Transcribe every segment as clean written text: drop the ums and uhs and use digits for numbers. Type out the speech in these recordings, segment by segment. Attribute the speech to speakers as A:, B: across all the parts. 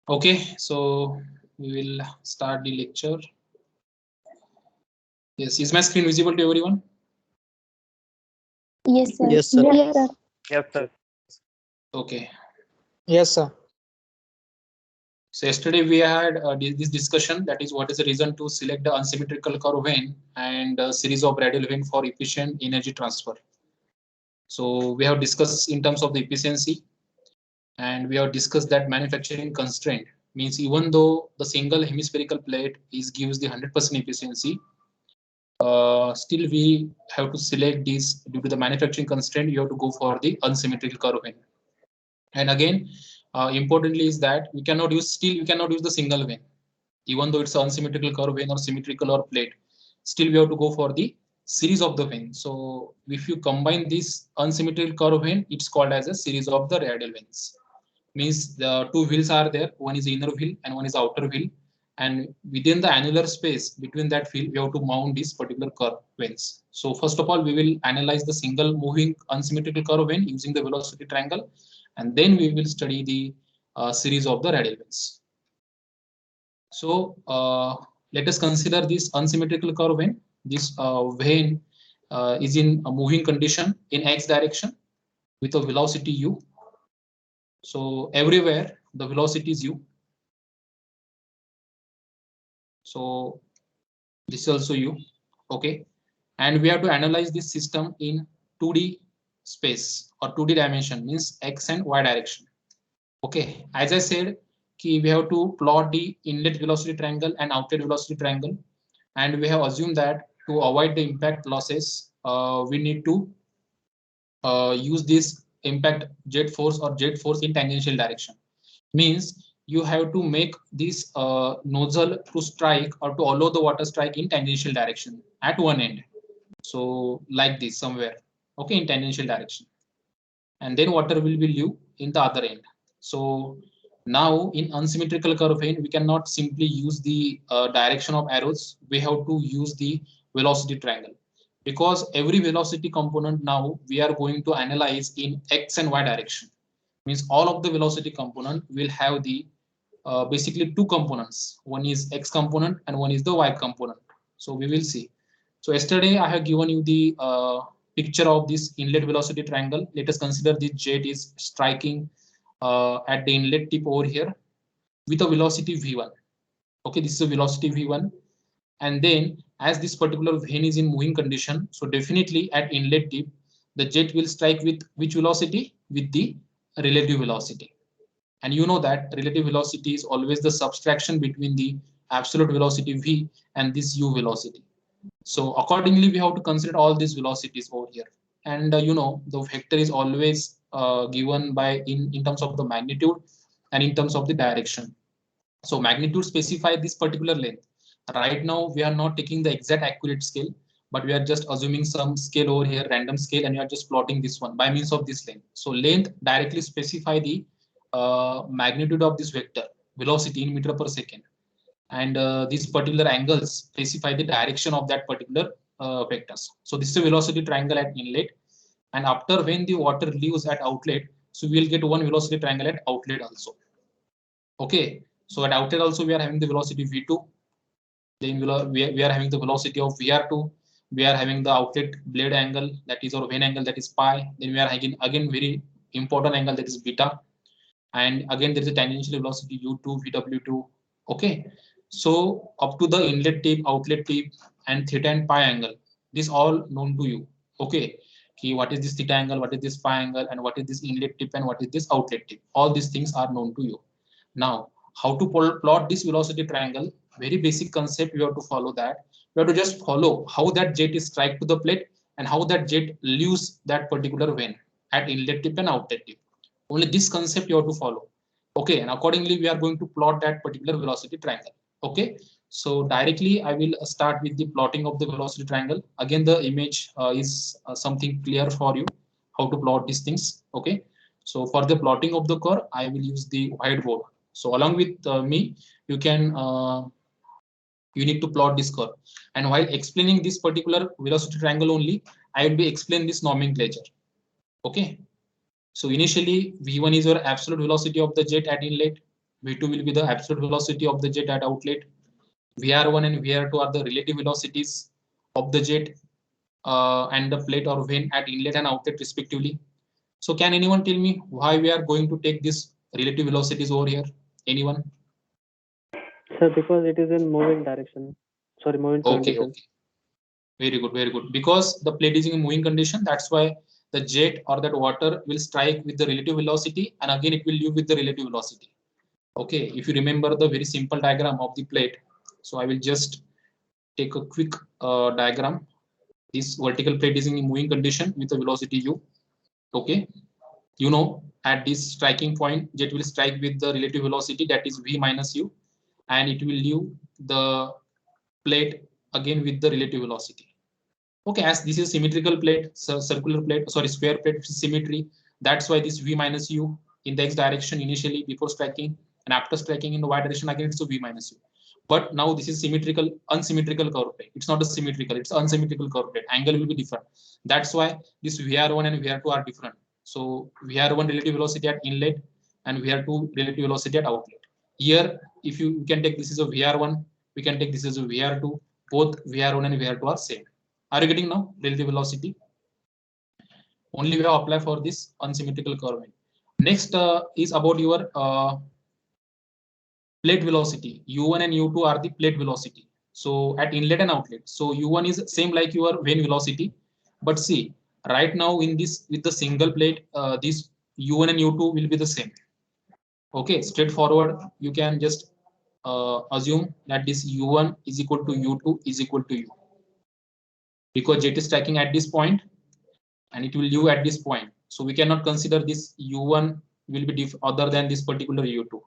A: Okay, so we will start the lecture. Yes, is my screen visible to everyone?
B: Yes, sir.
C: Yes, sir.
B: Yes, sir.
D: Yes, sir.
A: Okay.
C: Yes, sir.
A: So yesterday we had this discussion, that is what is the reason to select the unsymmetrical curve vane and a series of radial vane for efficient energy transfer. So we have discussed in terms of the efficiency, and we have discussed that manufacturing constraint means even though the single hemispherical plate is gives the 100% efficiency, still we have to select this due to the manufacturing constraint. You have to go for the unsymmetrical curve vane. And again, importantly is that we cannot use the single vane, even though it's unsymmetrical curve vane or symmetrical or plate. Still we have to go for the series of the vane. So if you combine this unsymmetrical curve vane, it's called as a series of the radial veins. Means the two wheels are there, one is inner wheel and one is outer wheel, and within the annular space between that wheel we have to mount this particular curve vanes. So first of all we will analyze the single moving unsymmetrical curve vane using the velocity triangle, and then we will study the series of the radial veins. So let us consider this unsymmetrical curve vane. This vane is in a moving condition in x direction with a velocity u. So everywhere the velocity is u. So this is also u. Okay. And we have to analyze this system in 2D space or 2D dimension, means x and y direction. Okay. As I said, we have to plot the inlet velocity triangle and outlet velocity triangle. And we have assumed that to avoid the impact losses, we need to use this impact jet force or jet force in tangential direction. Means you have to make this nozzle to strike or to allow the water strike in tangential direction at one end. So like this somewhere, okay, in tangential direction. And then water will be leave in the other end. So now in unsymmetrical curve vane, we cannot simply use the direction of arrows. We have to use the velocity triangle, because every velocity component now we are going to analyze in x and y direction. Means all of the velocity component will have the basically two components. One is x component and one is the y component. So we will see. So yesterday I have given you the picture of this inlet velocity triangle. Let us consider this jet is striking at the inlet tip over here with a velocity v1. Okay, this is a velocity v1. And then as this particular vane is in moving condition, so definitely at inlet tip, the jet will strike with which velocity? With the relative velocity. And you know that relative velocity is always the subtraction between the absolute velocity v and this u velocity. So accordingly, we have to consider all these velocities over here. And the vector is always given by in terms of the magnitude and in terms of the direction. So magnitude specify this particular length. Right now, we are not taking the exact accurate scale, but we are just assuming some scale over here, random scale, and we are just plotting this one by means of this length. So length directly specify the magnitude of this vector, velocity in meter per second. And these particular angles specify the direction of that particular vectors. So this is a velocity triangle at inlet. And after when the water leaves at outlet, so we will get one velocity triangle at outlet also. Okay, so at outlet also we are having the velocity v2. Then we are having the velocity of vr2. We are having the outlet blade angle, that is our vane angle, that is pi. Then we are having again very important angle, that is beta. And again there is a tangential velocity u2, vw2. Okay, so up to the inlet tip, outlet tip, and theta and pi angle, this all known to you. Okay, what is this theta angle, what is this pi angle, and what is this inlet tip and what is this outlet tip? All these things are known to you. Now how to plot this velocity triangle. Very basic concept. You have to follow that. You have to just follow how that jet is strike to the plate and how that jet leaves that particular vane at inlet tip and outlet tip. Only this concept you have to follow. Okay, and accordingly we are going to plot that particular velocity triangle. Okay, so directly I will start with the plotting of the velocity triangle. Again, the image is something clear for you how to plot these things. Okay, so for the plotting of the curve, I will use the whiteboard. So along with me, you can you need to plot this curve. And while explaining this particular velocity triangle only, I will be explaining this nomenclature. Okay. So initially, V1 is your absolute velocity of the jet at inlet. V2 will be the absolute velocity of the jet at outlet. VR1 and VR2 are the relative velocities of the jet and the plate or vane at inlet and outlet respectively. So can anyone tell me why we are going to take this relative velocities over here? Anyone?
B: Sir, because it is in moving direction. Sorry, moving
A: Okay,
B: condition.
A: okay. Very good, very good. Because the plate is in a moving condition, that's why the jet or that water will strike with the relative velocity and again it will leave with the relative velocity. Okay, if you remember the very simple diagram of the plate, so I will just take a quick diagram. This vertical plate is in a moving condition with the velocity u. Okay, you know at this striking point, jet will strike with the relative velocity that is v minus u, and it will leave the plate again with the relative velocity. Okay, as this is symmetrical plate, circular plate, sorry, square plate symmetry. That's why this v minus u in the x direction initially before striking, and after striking in the y direction again it's a v minus u. But now this is symmetrical, unsymmetrical curve plate. It's not a symmetrical, it's unsymmetrical curve plate. Angle will be different. That's why this VR1 and VR2 are different. So VR1 relative velocity at inlet and VR2 relative velocity at outlet. Here, if you can take this is a VR1, we can take this as a VR2. Both VR1 and VR2 are same. Are you getting now relative velocity? Only we have apply for this unsymmetrical curve. Next is about your plate velocity. U1 and U2 are the plate velocity. So at inlet and outlet. So U1 is same like your vane velocity. But see, right now in this with the single plate, this U1 and U2 will be the same. Okay, straightforward. You can just assume that this U1 is equal to U2 is equal to U. Because jet is striking at this point and it will leave at this point. So we cannot consider this U1 will be other than this particular U2.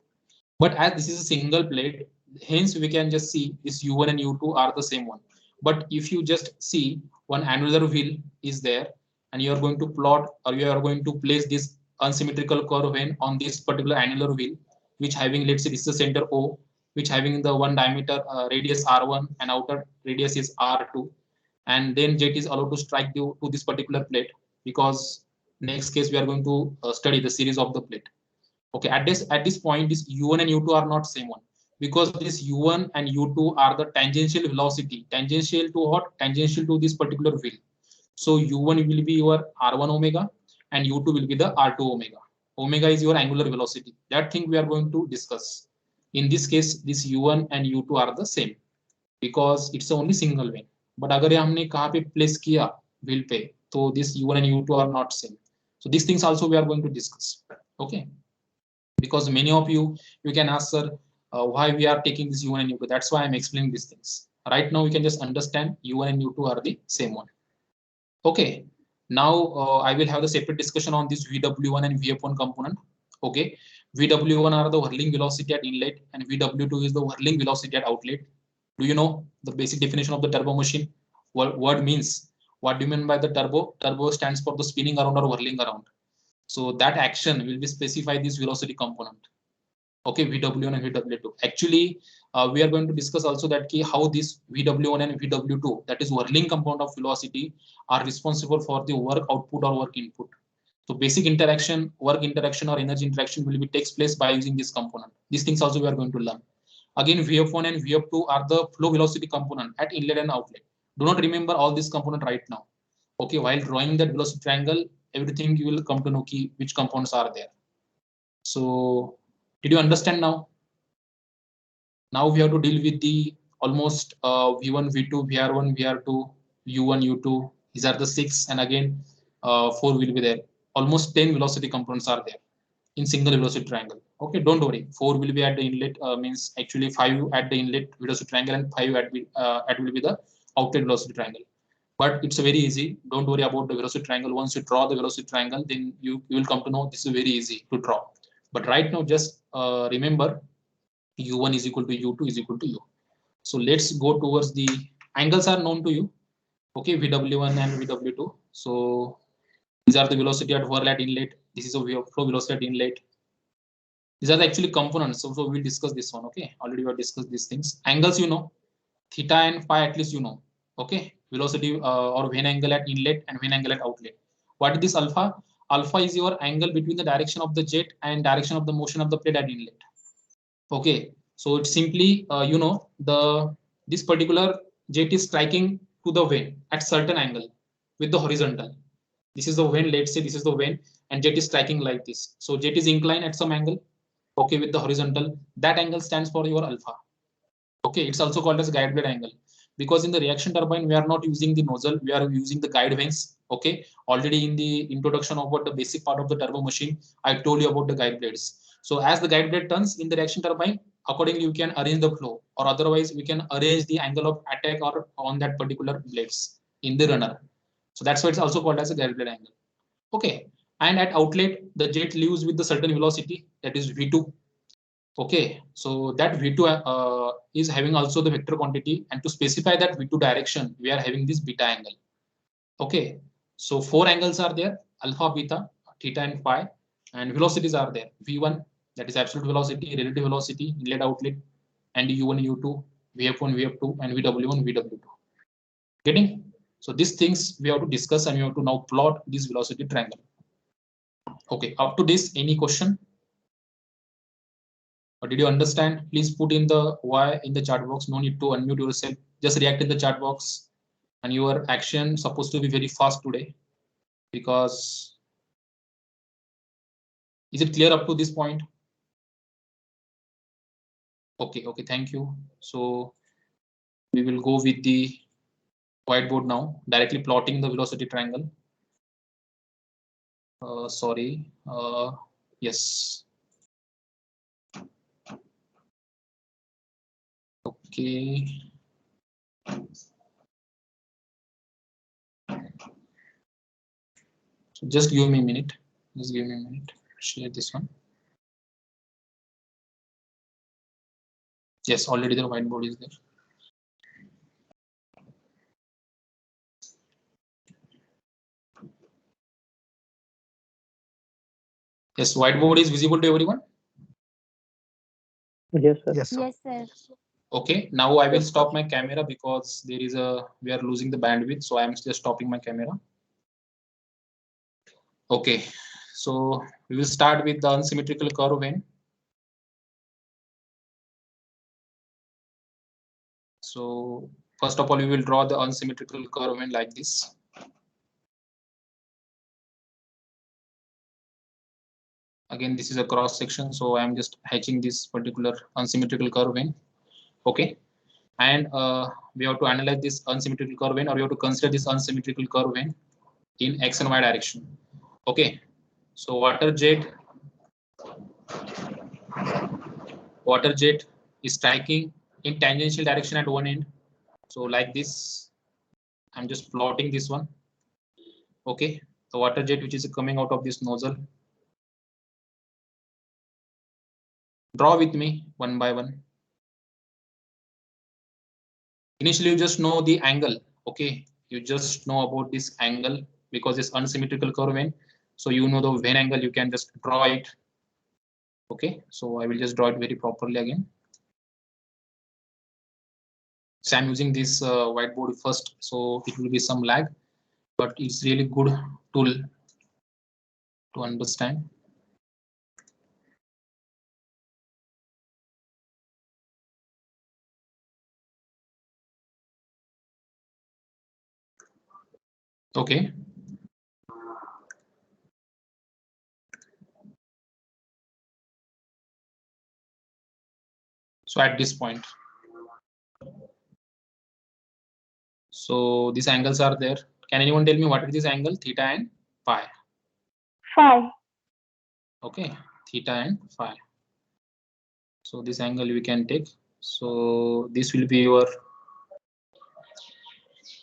A: But as this is a single plate, hence we can just see this U1 and U2 are the same one. But if you just see one annular wheel is there and you are going to plot or you are going to place this unsymmetrical curve vane on this particular annular wheel, which having, let's say this is the center O, which having the one diameter radius R1 and outer radius is R2. And then jet is allowed to strike to this particular plate, because next case we are going to study the series of the plate. Okay, at this point, this u1 and u2 are not same one, because this u1 and u2 are the tangential velocity. Tangential to what? Tangential to this particular wheel. So u1 will be your r1 omega and u2 will be the r2 omega. Omega is your angular velocity. That thing we are going to discuss. In this case, this u1 and u2 are the same because it's only single vane. But अगर ये हमने कहाँ पे place किया wheel पे, तो this u1 and u2 are not same. So these things also we are going to discuss. Okay, because many of you can ask, sir, why we are taking this u1 and u2. That's why I'm explaining these things. Right now, you can just understand u1 and u2 are the same one. Okay, now I will have the separate discussion on this vw1 and vf1 component. Okay, vw1 are the whirling velocity at inlet and vw2 is the whirling velocity at outlet. Do you know the basic definition of the turbo machine? What word means? What do you mean by the turbo? Turbo stands for the spinning around or whirling around. So that action will be specified this velocity component. Okay, vw1 and vw2. Actually, we are going to discuss also that key how this vw1 and vw2, that is whirling component of velocity, are responsible for the work output or work input. So basic interaction, work interaction or energy interaction will be takes place by using this component. These things also we are going to learn. Again, vf1 and vf2 are the flow velocity component at inlet and outlet. Do not remember all this component right now. Okay, while drawing that velocity triangle, everything you will come to know key which components are there. So did you understand now? Now we have to deal with the almost v1, v2, vr1, vr2, u1, u2. These are the 6, and again 4 will be there. Almost 10 velocity components are there. in single velocity triangle. Okay, don't worry. 4 will be at the inlet, means actually 5 at the inlet velocity triangle and 5 at will be the outlet velocity triangle. But it's very easy. Don't worry about the velocity triangle. Once you draw the velocity triangle, then you will come to know this is very easy to draw. But right now, just remember u1 is equal to u2 is equal to u. So let's go towards the angles are known to you. Okay, vw1 and vw2. So these are the velocity at whirl at inlet. This is a flow velocity at inlet. These are the actually components. So we'll discuss this one. Okay, already we have discussed these things. Angles, you know, theta and phi at least you know. Okay, velocity or vane angle at inlet and vane angle at outlet. What is this alpha? Alpha is your angle between the direction of the jet and direction of the motion of the plate at inlet. Okay, so it's simply you know this particular jet is striking to the vane at certain angle with the horizontal. This is the vane. Let's say this is the vane, and jet is striking like this. So jet is inclined at some angle. Okay, with the horizontal. That angle stands for your alpha. Okay, it's also called as guide blade angle, because in the reaction turbine we are not using the nozzle, we are using the guide vanes. Okay, already in the introduction of what the basic part of the turbo machine, I told you about the guide blades. So as the guide blade turns in the reaction turbine, accordingly you can arrange the flow, or otherwise we can arrange the angle of attack or on that particular blades in the runner. So that's why it's also called as a guide blade angle. Okay, and at outlet the jet leaves with the certain velocity, that is v2. Okay, so that v2 is having also the vector quantity, and to specify that v2 direction, we are having this beta angle. Okay, so 4 angles are there: alpha, beta, theta, and phi, and velocities are there: v1, that is absolute velocity, relative velocity, inlet, outlet, and u1, u2, vf1, vf2, and vw1, vw2. Getting? So these things we have to discuss, and we have to now plot this velocity triangle. Okay, up to this, any question? Or did you understand? Please put in the Y in the chat box. No need to unmute yourself. Just react in the chat box. And your action supposed to be very fast today. Because is it clear up to this point? Okay, okay, thank you. So we will go with the whiteboard now, directly plotting the velocity triangle. Sorry. Yes. Okay. So just give me a minute. Just give me a minute. Share this one. Yes, already the whiteboard is there. Yes, whiteboard is visible to everyone.
B: Yes, sir.
C: Yes, sir.
D: Yes, sir.
A: Okay, now I will stop my camera because we are losing the bandwidth, so I am just stopping my camera. Okay, so we will start with the unsymmetrical curve vane. So first of all, we will draw the unsymmetrical curve vane like this. Again, this is a cross section, so I am just hatching this particular unsymmetrical curve vane. Okay, and we have to analyze this unsymmetrical curve vane, or we have to consider this unsymmetrical curve vane in x and y direction. Okay, so water jet is striking in tangential direction at one end. So like this, I'm just plotting this one. Okay, the water jet which is coming out of this nozzle. Draw with me one by one. Initially, you just know the angle. Okay, you just know about this angle because it's unsymmetrical curve vane. So you know the vane angle, you can just draw it. Okay, so I will just draw it very properly again. So I'm using this whiteboard first, so it will be some lag, but it's really good tool to understand. Okay. So at this point, so these angles are there. Can anyone tell me what is this angle? Theta and phi.
D: Phi.
A: Okay, theta and phi. So this angle we can take. So this will be your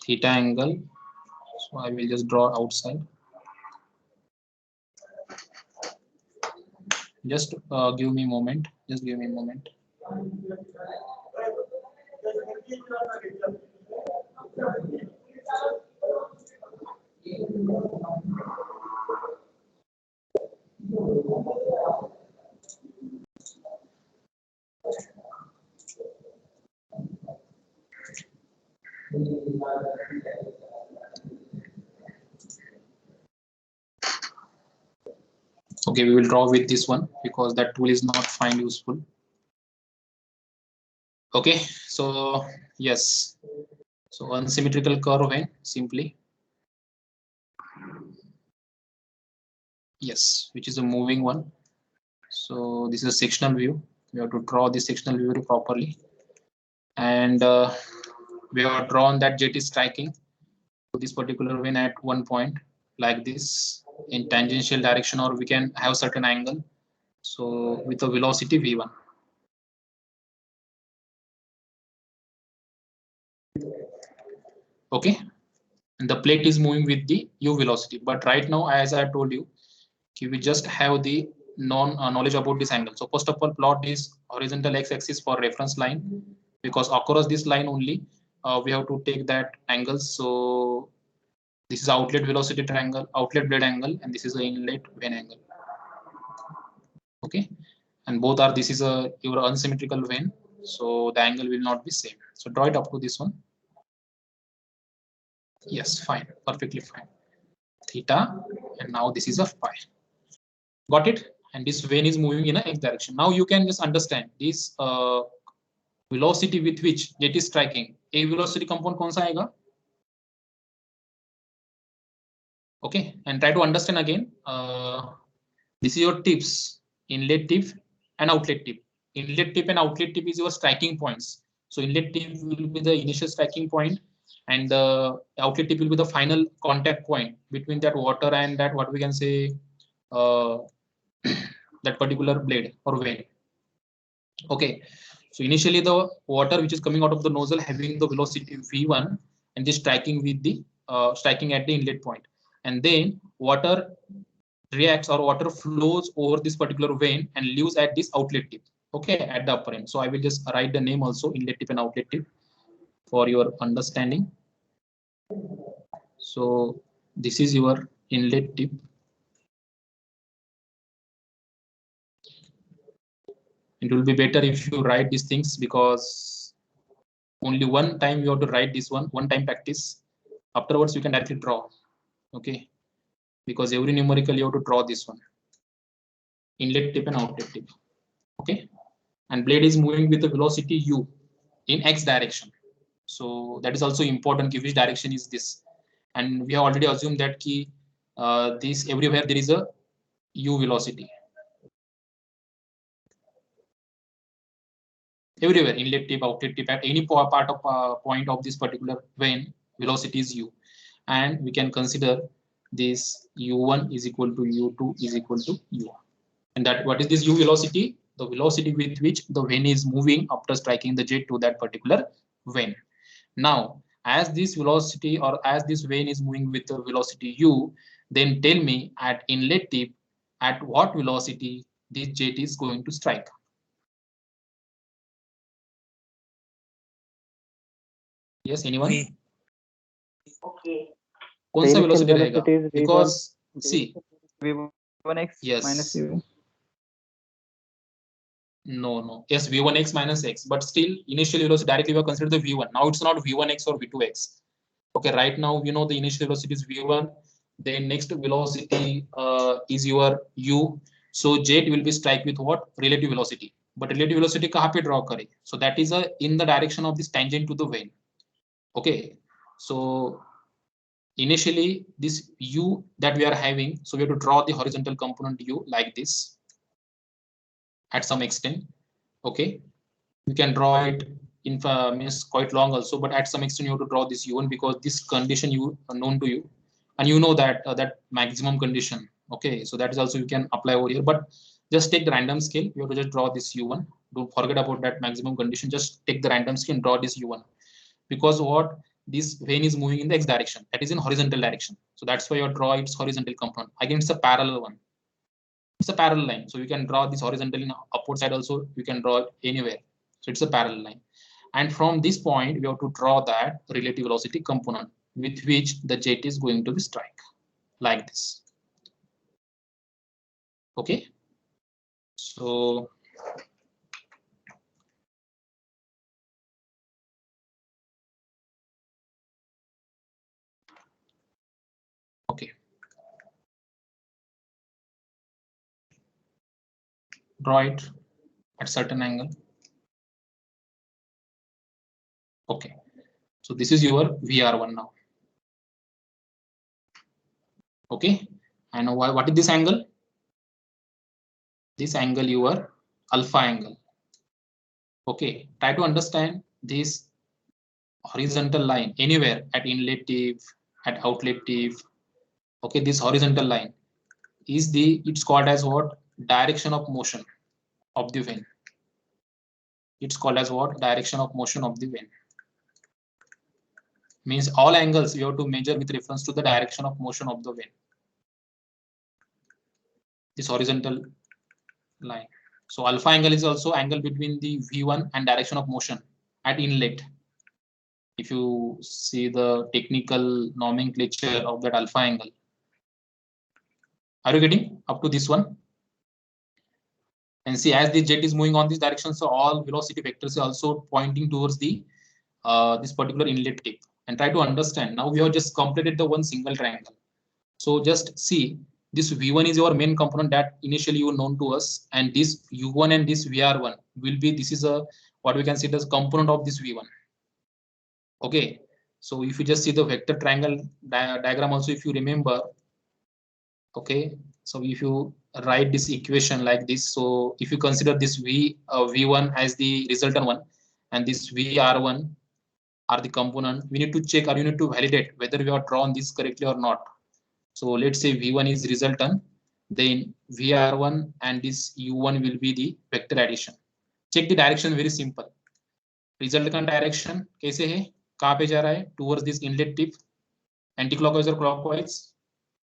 A: theta angle. So I will just draw outside. Just give me a moment. Just give me a moment. Okay, we will draw with this one because that tool is not find useful. Okay, so yes, so unsymmetrical curve vane simply. Yes, which is a moving one. So this is a sectional view. We have to draw this sectional view very properly. And we have drawn that jet is striking to this particular vane at one point like this in tangential direction, or we can have certain angle. So with a velocity v1. Okay, and the plate is moving with the u velocity. But right now, as I told you, we just have the knowledge about this angle. So first of all, plot this horizontal x-axis for reference line, because across this line only we have to take that angle. So this is outlet velocity triangle, outlet blade angle, and this is the inlet vane angle. Okay, and both are, this is a your unsymmetrical vane, so the angle will not be same. So draw it up to this one. Yes, fine, perfectly fine. Theta, and now this is a phi. Got it? And this vane is moving in a x direction. Now you can just understand this velocity with which jet is striking. A velocity component kaun sa aayega? Okay, and try to understand again. This is your tips, inlet tip and outlet tip. Inlet tip and outlet tip is your striking points. So inlet tip will be the initial striking point, and the outlet tip will be the final contact point between that water and that, what we can say, that particular blade or vane. Okay, so initially the water which is coming out of the nozzle having the velocity v1 and just striking with the striking at the inlet point, and then water reacts or water flows over this particular vane and leaves at this outlet tip. Okay, at the upper end. So I will just write the name also, inlet tip and outlet tip, for your understanding. So this is your inlet tip. It will be better if you write these things, because only one time you have to write this one time practice. Afterwards you can directly draw. Okay, because every numerical you have to draw this one, inlet tip and outlet tip. Okay, and blade is moving with the velocity u in x direction. So that is also important, which direction is this, and we have already assumed that key this everywhere there is a u velocity. Everywhere, inlet tip, outlet tip, at any part of point of this particular vane, velocity is u, and we can consider this u1 is equal to u2 is equal to u. And that, what is this u velocity? The velocity with which the vane is moving after striking the jet to that particular vane. Now, as this velocity or as this vane is moving with the velocity u, then tell me at inlet tip at what velocity this jet is going to strike. Yes, anyone? Okay. कौन सा velocity रहेगा? Because see,
C: v1x
A: yes,
C: minus u.
A: No. Yes, v1x minus x, but still initial velocity directly we have considered the v1. Now it's not v1x or v2x. Okay, right now we know the initial velocity is v1. Then next velocity is your u. So jet will be strike with what? Relative velocity. But relative velocity kahan pe draw kare? So that is in the direction of this tangent to the vane. Okay, so initially this u that we are having, so we have to draw the horizontal component u like this at some extent. Okay, you can draw it in means quite long also, but at some extent you have to draw this u1, because this condition you are known to you, and you know that that maximum condition. Okay, so that is also you can apply over here, but Just take the random scale. You have to just draw this U1. Don't forget about that maximum condition. Just take the random scale and draw this U1. Because what, this vane is moving in the x direction, that is in horizontal direction. So that's why you draw its horizontal component. Again, it's a parallel one. It's a parallel line. So you can draw this horizontal in upward side also. You can draw it anywhere. So it's a parallel line. And from this point, we have to draw that relative velocity component with which the jet is going to be strike, like this. Okay. So okay. Draw it at certain angle. Okay. So this is your VR1 now. Okay. And what is this angle? This angle, your alpha angle. Okay. Try to understand this horizontal line anywhere at inlet tip, at outlet tip. Okay. This horizontal line is it's called as what? Direction of motion of the vane. It's called as what? Direction of motion of the vane. Means all angles you have to measure with reference to the direction of motion of the vane. This horizontal line. So alpha angle is also angle between the V1 and direction of motion at inlet. If you see the technical nomenclature of that alpha angle. Are you getting up to this one? And see, as the jet is moving on this direction, so all velocity vectors are also pointing towards the this particular inlet tip. And try to understand. Now we have just completed the one single triangle. So just see, this V1 is your main component that initially you known to us, and this U1 and this VR1 will be, this is a what we can see as component of this V1. Okay, so if you just see the vector triangle diagram also, if you remember, okay, so if you write this equation like this, so if you consider this V1 as the resultant one and this VR1 are the component, we need to check or you need to validate whether we have drawn this correctly or not. So let's say V1 is resultant, then VR1 and this U1 will be the vector addition. Check the direction, very simple. Resultant direction कैसे है, कहाँ पे जा रहा है, towards this inlet tip, anti clockwise or clockwise,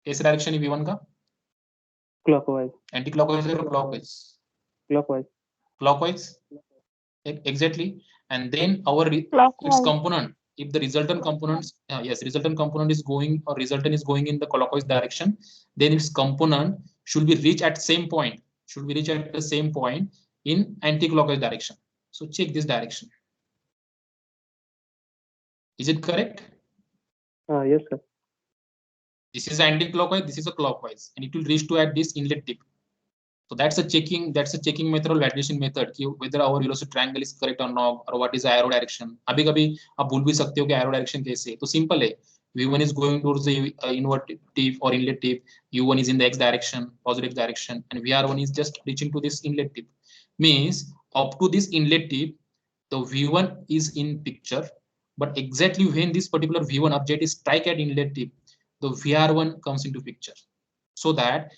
A: कैसे direction है V1 का?
B: Clockwise.
A: Anti clockwise or clockwise?
B: Clockwise.
A: Clockwise. Exactly. And then our its component, if the resultant components, yes, resultant component is going or resultant is going in the clockwise direction, then its component should be reached at same point, should be reached at the same point in anti-clockwise direction. So check this direction. Is it correct?
B: Yes, sir.
A: This is anti-clockwise, this is a clockwise, and it will reach to at this inlet tip. So that's a checking method or validation method कि whether our velocity triangle is correct or not, or what is arrow direction. अभी कभी आप भूल भी सकते हो कि arrow direction कैसे है. तो simple है. V1 is going towards the inward tip or inlet tip. U1 is in the x direction, positive direction, and VR1 is just reaching to this inlet tip. Means up to this inlet tip, the V1 is in picture, but exactly when this particular V1 object is strike at inlet tip, the VR1 comes into picture. So that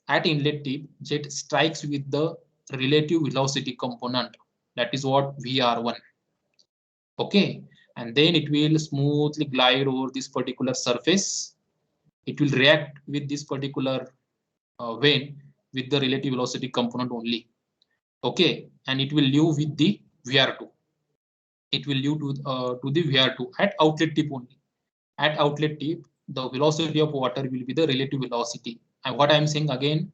A: at inlet tip, jet strikes with the relative velocity component. That is what VR1. Okay, and then it will smoothly glide over this particular surface. It will react with this particular vane with the relative velocity component only. Okay, and it will live with the VR2. It will live to the VR2 at outlet tip only. At outlet tip, the velocity of water will be the relative velocity. And what I am saying again,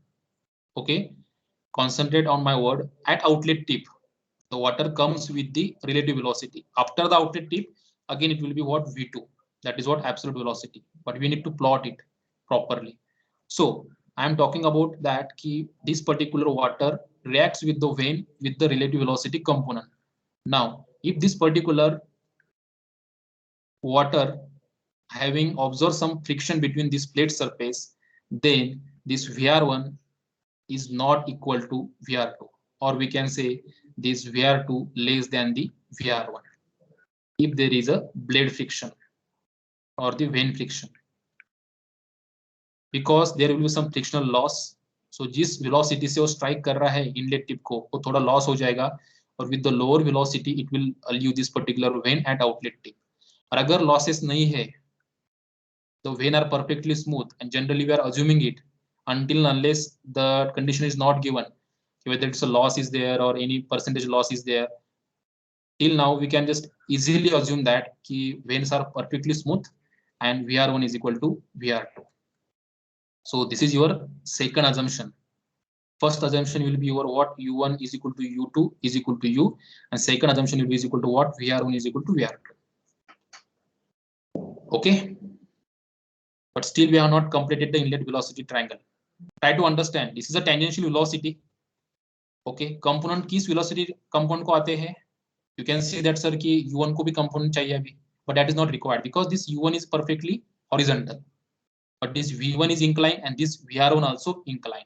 A: okay, concentrate on my word, at outlet tip, the water comes with the relative velocity. After the outlet tip, again it will be what, V2. That is what absolute velocity. But we need to plot it properly. So I am talking about that key, this particular water reacts with the vane with the relative velocity component. Now, if this particular water having observed some friction between this plate surface, then this VR1 is not equal to VR2, or we can say this VR2 less than the VR1 if there is a blade friction or the vane friction, because there will be some frictional loss सो जिस velocity से वो strike कर रहा है inlet tip को, वो थोड़ा loss हो जाएगा, और with the lower velocity it will leave this particular when at outlet tip. और अगर लॉसेस नहीं है, the vein are perfectly smooth, and generally we are assuming it until unless the condition is not given, whether it's a loss is there or any percentage loss is there. Till now we can just easily assume that ki veins are perfectly smooth and VR1 is equal to VR2. So this is your second assumption. First assumption will be your what, U1 is equal to U2 is equal to U, and second assumption will be is equal to what, VR1 is equal to VR2. Okay, but still we have not completed the inlet velocity triangle. Try to understand, this is a tangential velocity. Okay, component किस velocity component को आते हैं? You can see that sir कि U1 को भी component चाहिए अभी, but that is not required because this U1 is perfectly horizontal, but this V1 is inclined and this VR1 also inclined.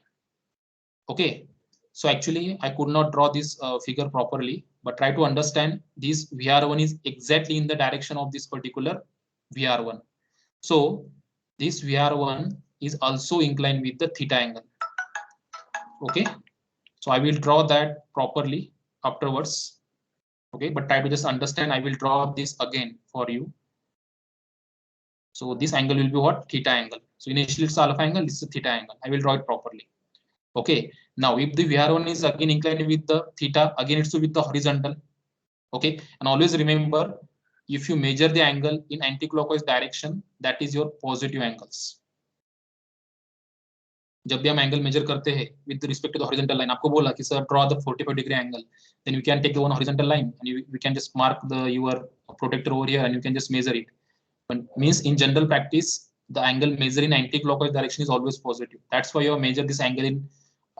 A: Okay, so actually I could not draw this figure properly, but try to understand this VR1 is exactly in the direction of this particular VR1. So this VR1 is also inclined with the theta angle. Okay, so I will draw that properly afterwards. Okay, but try to just understand. I will draw this again for you. So this angle will be what, theta angle. So initially it's alpha angle, this is theta angle. I will draw it properly. Okay, now if the VR1 is again inclined with the theta, again it's with the horizontal. Okay, and always remember, if you measure the angle in anti-clockwise direction, that is your positive angles. जब भी हम angle measure करते हैं with respect to the horizontal line, आपको बोला कि sir draw the 45 degree angle, then you can take the one horizontal line and we can just mark the your protractor over here and you can just measure it. But means in general practice, the angle measured in anti-clockwise direction is always positive. That's why you measure this angle in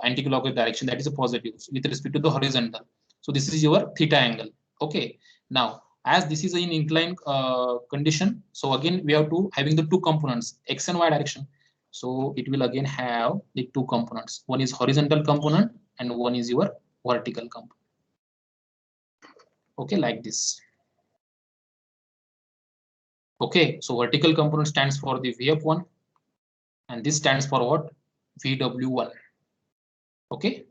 A: anti-clockwise direction, that is a positive with respect to the horizontal. So this is your theta angle. Okay, now as this is in inclined condition, so again we have to having the two components, x and y direction. So it will again have the two components. One is horizontal component and one is your vertical component. Okay, like this. Okay, so vertical component stands for the VF1 and this stands for what, VW1. Okay,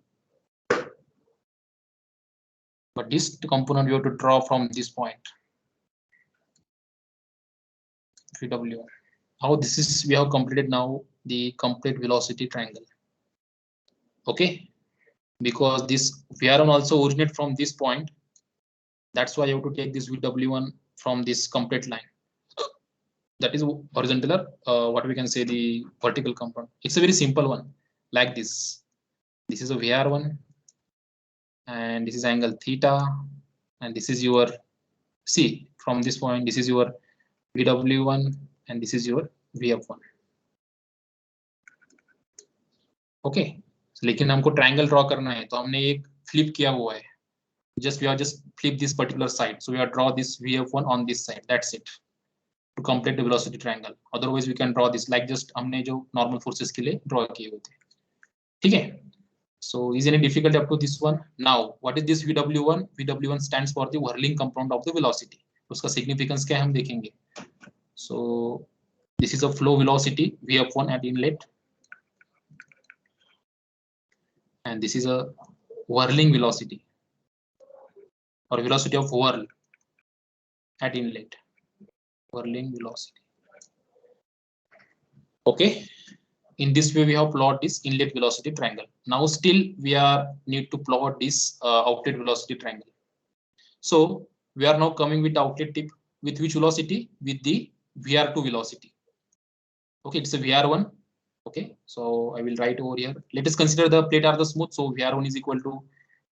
A: but this component you have to draw from this point, VW1. How this is, we have completed now the complete velocity triangle. Okay, because this VR1 also originate from this point, that's why you have to take this VW1 from this complete line. That is horizontal, what we can say the vertical component. It's a very simple one, like this. This is a VR1 and this is angle theta, and this is your, see from this point, this is your VW1 and this is your VF1. Okay, लेकिन हमको triangle draw करना है तो हमने एक flip किया हुआ है, just we are just flip this particular side, so we are draw this VF1 on this side, that's it, to complete the velocity triangle. Otherwise we can draw this like just हमने जो normal forces के लिए draw किए हुए थे. ठीक है, so is any difficulty up to this one? Now what is this VW1? VW1 stands for the whirling component of the velocity. उसका significance क्या है हम देखेंगे. So this is a flow velocity VF1 at inlet, and this is a whirling velocity or velocity of whirl at inlet, whirling velocity. Okay, in this way we have plot this inlet velocity triangle. Now still we are need to plot this outlet velocity triangle. So we are now coming with outlet tip with which velocity, with the VR2 velocity. Okay, it's a VR1. Okay, so I will write over here. Let us consider the plate are the smooth, so VR1 is equal to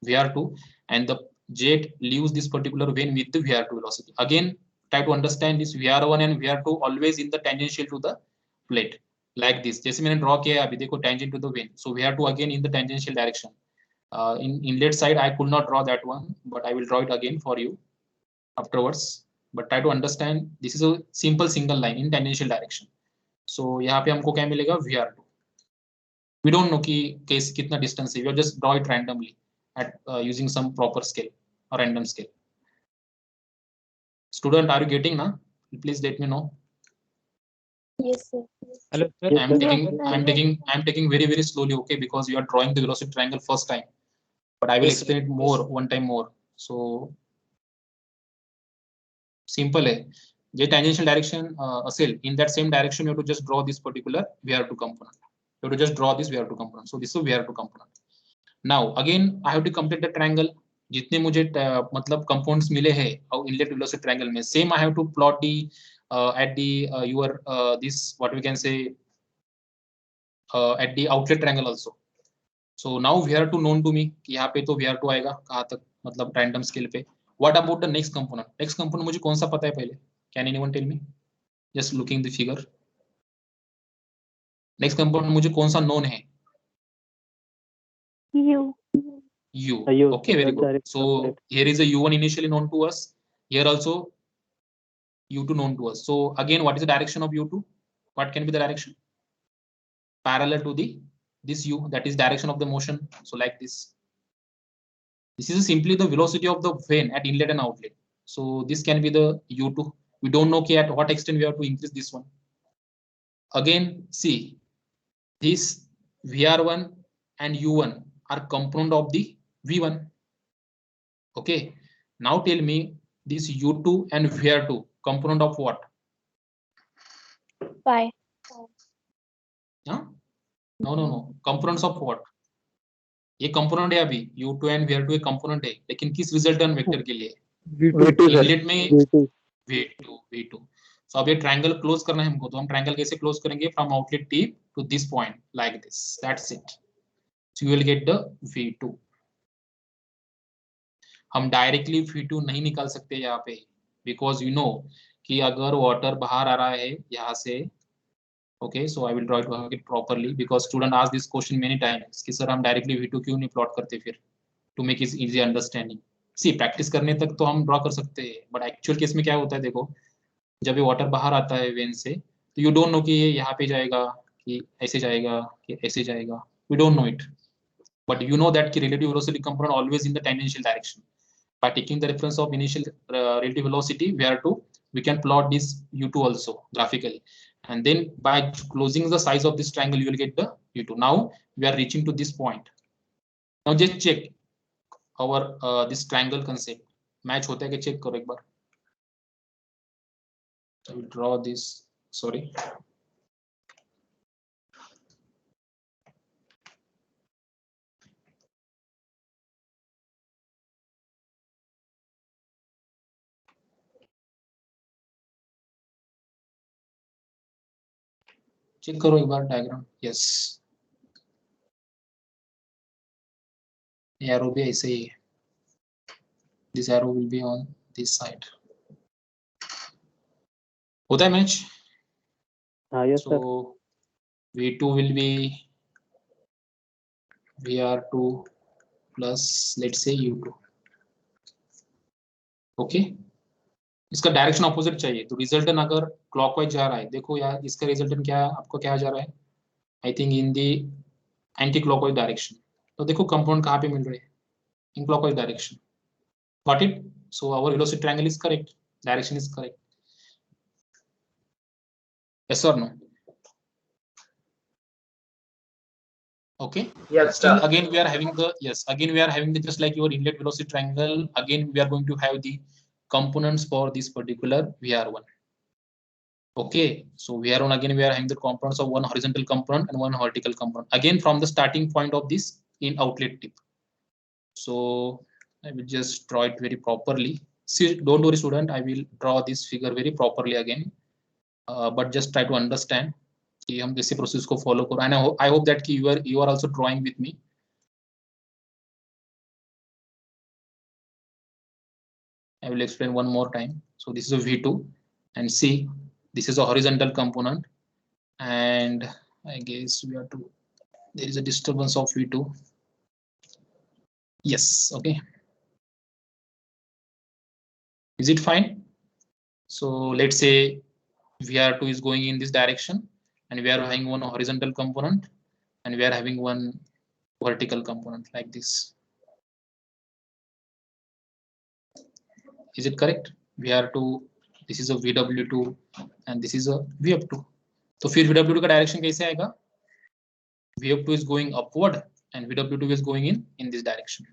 A: VR2 and the jet leaves this particular vein with the VR2 velocity. Again try to understand this VR1 and VR2 always in the tangential to the plate, like this. जैसे मैंने draw किया है अभी देखो, tangent to the vein, so VR2 again in the tangential direction. In inlet side I could not draw that one, but I will draw it again for you afterwards. But try to understand this is a simple single line in tangential direction. So यहाँ पे हमको क्या मिलेगा, VR2. We don't know कि case कितना distance है, we just draw it randomly at using some proper scale or random scale. Student, are you getting now? Please let me know.
C: Yes, sir.
B: Hello, sir.
A: I'm taking very slowly, okay, because you are drawing the velocity triangle first time, but I will
D: Yes, sir.
A: explain it more one time more. So simple है. जे tangential direction असेल, in that same direction you have to just draw this particular VR2 component. You have to just draw this VR2 component. So this is VR2 component. Now again I have to complete the triangle. जितने मुझे मतलब components मिले हैं inlet velocity triangle में, same I have to plot the at the your this what we can say at the outlet triangle also. So now VR2 known to me कि यहाँ पे तो VR2 आएगा कहाँ तक मतलब random scale पे. What about the next component? Next component मुझे कौन सा पता है पहले? Can anyone tell me? Just looking the figure. Next component मुझे कौन सा known है?
C: U.
A: U.
B: U,
A: Okay,
B: the
A: very good.
B: direction of
A: So
B: light.
A: here is a U1 initially known to us. Here also U2 known to us. So again, what is the direction of U2? What can be the direction? Parallel to the this U, that is direction of the motion. So like this. This is simply the velocity of the vane at inlet and outlet. So this can be the U2. We don't know at what extent we have to increase this one. Again, see, this VR1 and U1 are component of the V1. Okay. Now tell me this U2 and VR2 component of what?
C: Pi.
A: Huh? No. Components of what? ये component है अभी U2 and VR2 एक component है, लेकिन किस resultant vector के लिए?
D: V2 sir.
A: Inlet में
B: V2.
A: V2. So अब ये ट्रायंगल क्लोज करना है हमको, तो हम ट्रायंगल कैसे क्लोज करेंगे? From outlet tip to this point like this. That's it. So you will get the V2. हम डायरेक्टली V2 नहीं निकाल सकते यहाँ पे, बिकॉज यू नो कि अगर वाटर बाहर आ रहा है यहाँ से, okay, so I will draw it properly because student asked this question many times कि सर हम डायरेक्टली V2 क्यों नहीं प्लॉट करते फिर, to make it easy understanding. See, practice करने तक तो हम ड्रॉ कर सकते हैं, बट एक्चुअल केस में क्या होता है, देखो जब ये वाटर बाहर आता है वेन से, तो यू डोंट नो कि ये यहाँ पे जाएगा कि ऐसे जाएगा कि ऐसे जाएगा. We don't know it, but you know that the relative velocity component always in the tangential direction. By taking the reference of initial relative velocity VR2, we can plot this U2 also graphically, and then by closing the size of this triangle you will get the U2. Now we are reaching to this point. Now just check our this triangle concept match होता है कि check करो एक बार. I will draw this. Sorry. Check करो एक बार diagram. Yes, arrow भी ऐसे ही है. This arrow will be on this side. होता है मैच?
B: हाँ, yes, sir.
A: So V2 will be VR2 plus let's say U2. Okay, इसका डायरेक्शन ऑपोजिट चाहिए, तो रिजल्टेंट अगर क्लॉकवाइज जा रहा है, देखो यार इसका रिजल्टेंट क्या आपको क्या जा रहा है? I think in the anti clockwise direction. तो देखो कंपाउंड कहाँ पे मिल रहे हैं? In clockwise direction. Got it? So our velocity triangle is correct, direction is correct. Yes और no? Okay.
D: Yes,
A: Still
D: sir.
A: again we are having the again we are having the just like your inlet velocity triangle. Again we are going to have the components for this particular VR1. Okay, so VR1 again we are having the components of one horizontal component and one vertical component. Again from the starting point of this in outlet tip. So I will just draw it very properly. See, don't worry student, I will draw this figure very properly again. But just try to understand कि हम कैसे process को follow करो. And I hope that कि you are also drawing with me. I will explain one more time. So this is a V2 and see this is a horizontal component, and I guess we have to, there is a disturbance of V2. Yes, okay. Is it fine? So let's say VR2 is going in this direction and we are having one horizontal component and we are having one vertical component like this. Is it correct? VR2, this is a VW2 and this is a VF2. तो फिर VW2 का direction कैसे आएगा? VF2 is going upward and VW2 is going in this direction.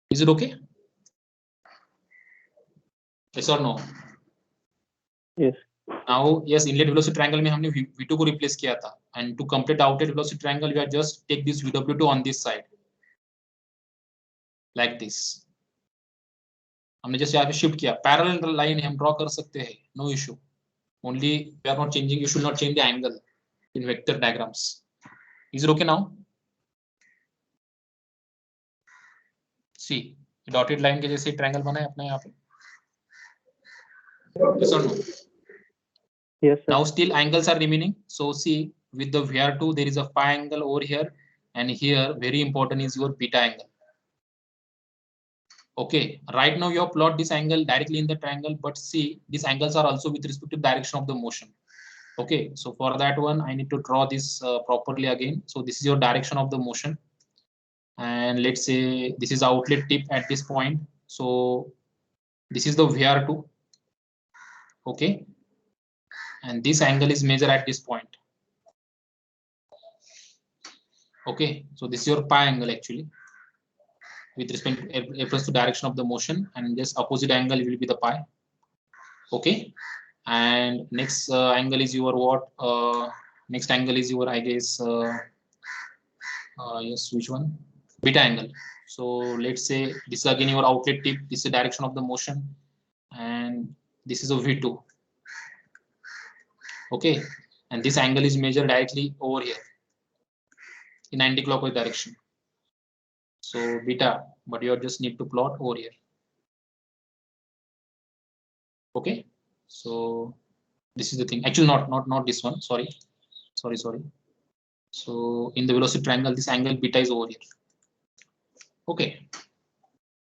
A: Is it okay? Yes or no?
B: Yes.
A: Now yes, inlet velocity triangle में हमने V2 को replace किया था, and to complete outlet velocity triangle we are just take this VW2 on this side like this. हमने जैसे यहाँ पे shift किया, पैरेलल लाइन हम ड्रॉ कर सकते हैं, no issue. Only we are not changing, you should not change the angle in vector diagrams. Is it okay now? See, dotted line के जैसे ट्रायंगल बना है अपना यहाँ पे. Yes or no?
B: Yes, sir.
A: Now still angles are remaining. So see, with the VR2 there is a phi angle over here, and here very important is your beta angle. Okay, right now you have plot this angle directly in the triangle, but see these angles are also with respect to direction of the motion. Okay, so for that one I need to draw this properly again. So this is your direction of the motion, and let's say this is outlet tip at this point. So this is the VR2. Okay, and this angle is measured at this point. Okay, so this is your pi angle actually with respect to reference to direction of the motion, and this opposite angle will be the pi. Okay, and next angle is your what? Next angle is your, I guess, yes, which one? Beta angle. So let's say this is again your outlet tip. This is the direction of the motion, and this is a V2. Okay, and this angle is measured directly over here in anti-clockwise direction. So beta, but you just need to plot over here. Okay, so this is the thing. Actually, not this one. Sorry. So in the velocity triangle, this angle beta is over here. Okay,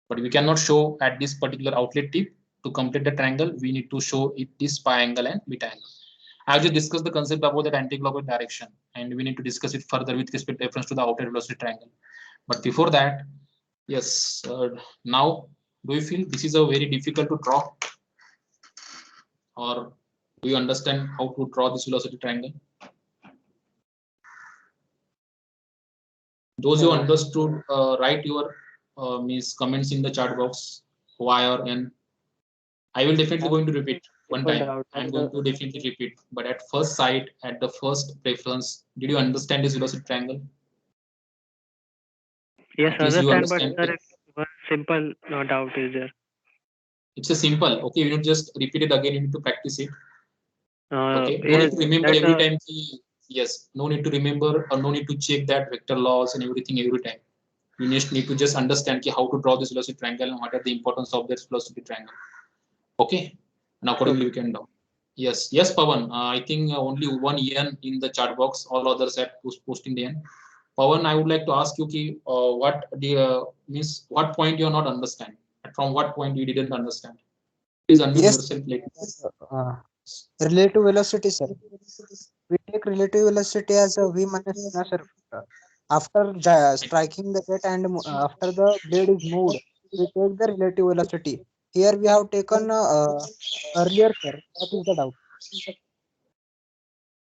A: but we cannot show at this particular outlet tip. To complete the triangle, we need to show it this pi angle and beta angle. I just discussed the concept about that anti-clockwise direction, and we need to discuss it further with respect to reference to the outlet velocity triangle. But before that, yes, now do you feel this is a very difficult to draw, or do you understand how to draw this velocity triangle? Those who understood, write your means comments in the chat box, Y or N. I will definitely going to repeat one time. I'm going to definitely repeat. But at first sight, at the first preference, did you understand this velocity triangle?
B: Yes,
A: At least you
B: understand, but
A: understand.
B: sir, one simple doubt is there.
A: It's a simple. Okay, you need to just repeat it again. You need to practice it. Okay, no
B: Yes,
A: need to remember every time. Yes, no need to remember or no need to check that vector laws and everything every time. You need to just understand how to draw this velocity triangle and what are the importance of this velocity triangle. Okay, and accordingly we can do. Yes, Pawan. I think only one Ian in the chat box. All others are posting the Ian. Pawan, I would like to ask you, what the means? What point you are not understand? From what point you didn't understand? Please unmute
C: Yes,
A: yourself, please.
C: relative velocity, sir. We take relative velocity as a v minus na, sir. After striking the jet and after the blade is moved, we take the relative velocity. Here we have taken earlier, sir. That is the doubt.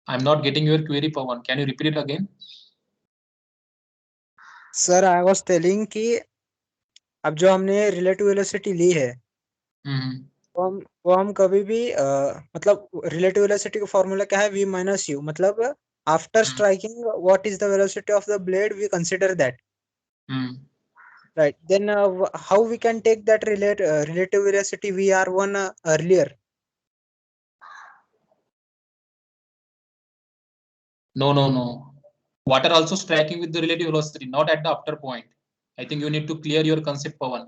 A: I'm not getting your query, Pawan. Can you repeat it again?
C: Sir, I was telling कि अब जो हमने relative velocity ली है, वो हम कभी भी मतलब relative velocity का formula क्या है? V minus u. मतलब after striking, what is the velocity of the blade? We consider that. Right. Then how we can take that relative velocity VR1 earlier?
A: No. Water also striking with the relative velocity, not at the after point. I think you need to clear your concept, Pawan.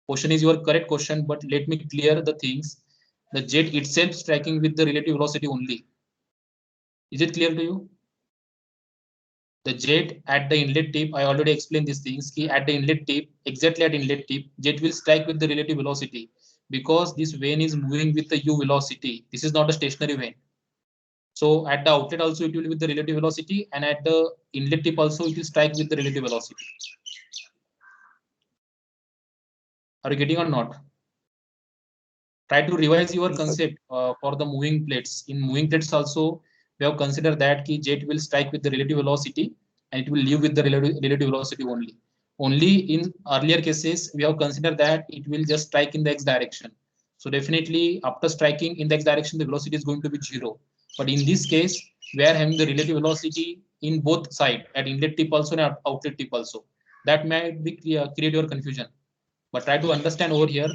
A: Question is your correct question, but let me clear the things. The jet itself striking with the relative velocity only. Is it clear to you? The jet at the inlet tip, I already explained these things. At the inlet tip, exactly at inlet tip, jet will strike with the relative velocity because this vane is moving with the u velocity. This is not a stationary vane. So at the outlet also it will be with the relative velocity, and at the inlet tip also it will strike with the relative velocity. Are you getting or not? Try to revise your concept for the moving plates. In moving plates also, we have considered that key jet will strike with the relative velocity and it will leave with the relative velocity only. Only in earlier cases, we have considered that it will just strike in the x direction. So definitely after striking in the x direction, the velocity is going to be 0. But in this case, we are having the relative velocity in both sides, at inlet tip also and at outlet tip also. That might be create your confusion. But try to understand over here,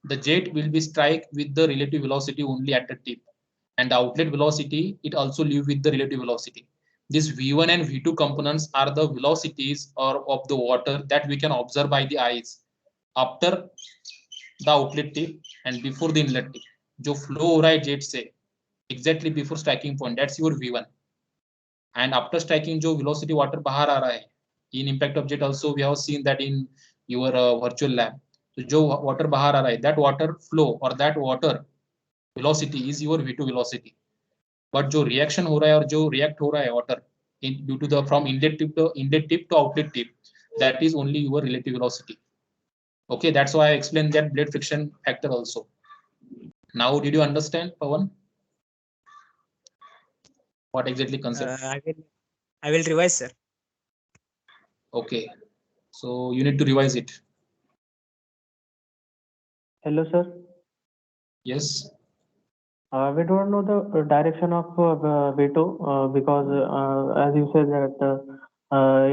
A: the jet will be strike with the relative velocity only at the tip, and the outlet velocity it also leave with the relative velocity. These v1 and v2 components are the velocities or of the water that we can observe by the eyes after the outlet tip and before the inlet tip. जो flow हो रहा है jet से exactly before striking point, that's your v1. And after striking जो velocity water बाहर आ रहा है, in impact of jet also we have seen that in your virtual lab. तो जो water बाहर आ रहा है, that water flow or that water velocity is your v2 velocity. But जो reaction हो रहा है और जो react हो रहा है water due to the from inlet tip to outlet tip, that is only your relative velocity. Okay, that's why I explained that blade friction factor also. Now, did you understand, Pawan? What exactly concept?
D: I will revise, sir.
A: Okay, so you need to revise it.
B: Hello, sir.
A: Yes.
B: We don't know the direction of V2 because as you said that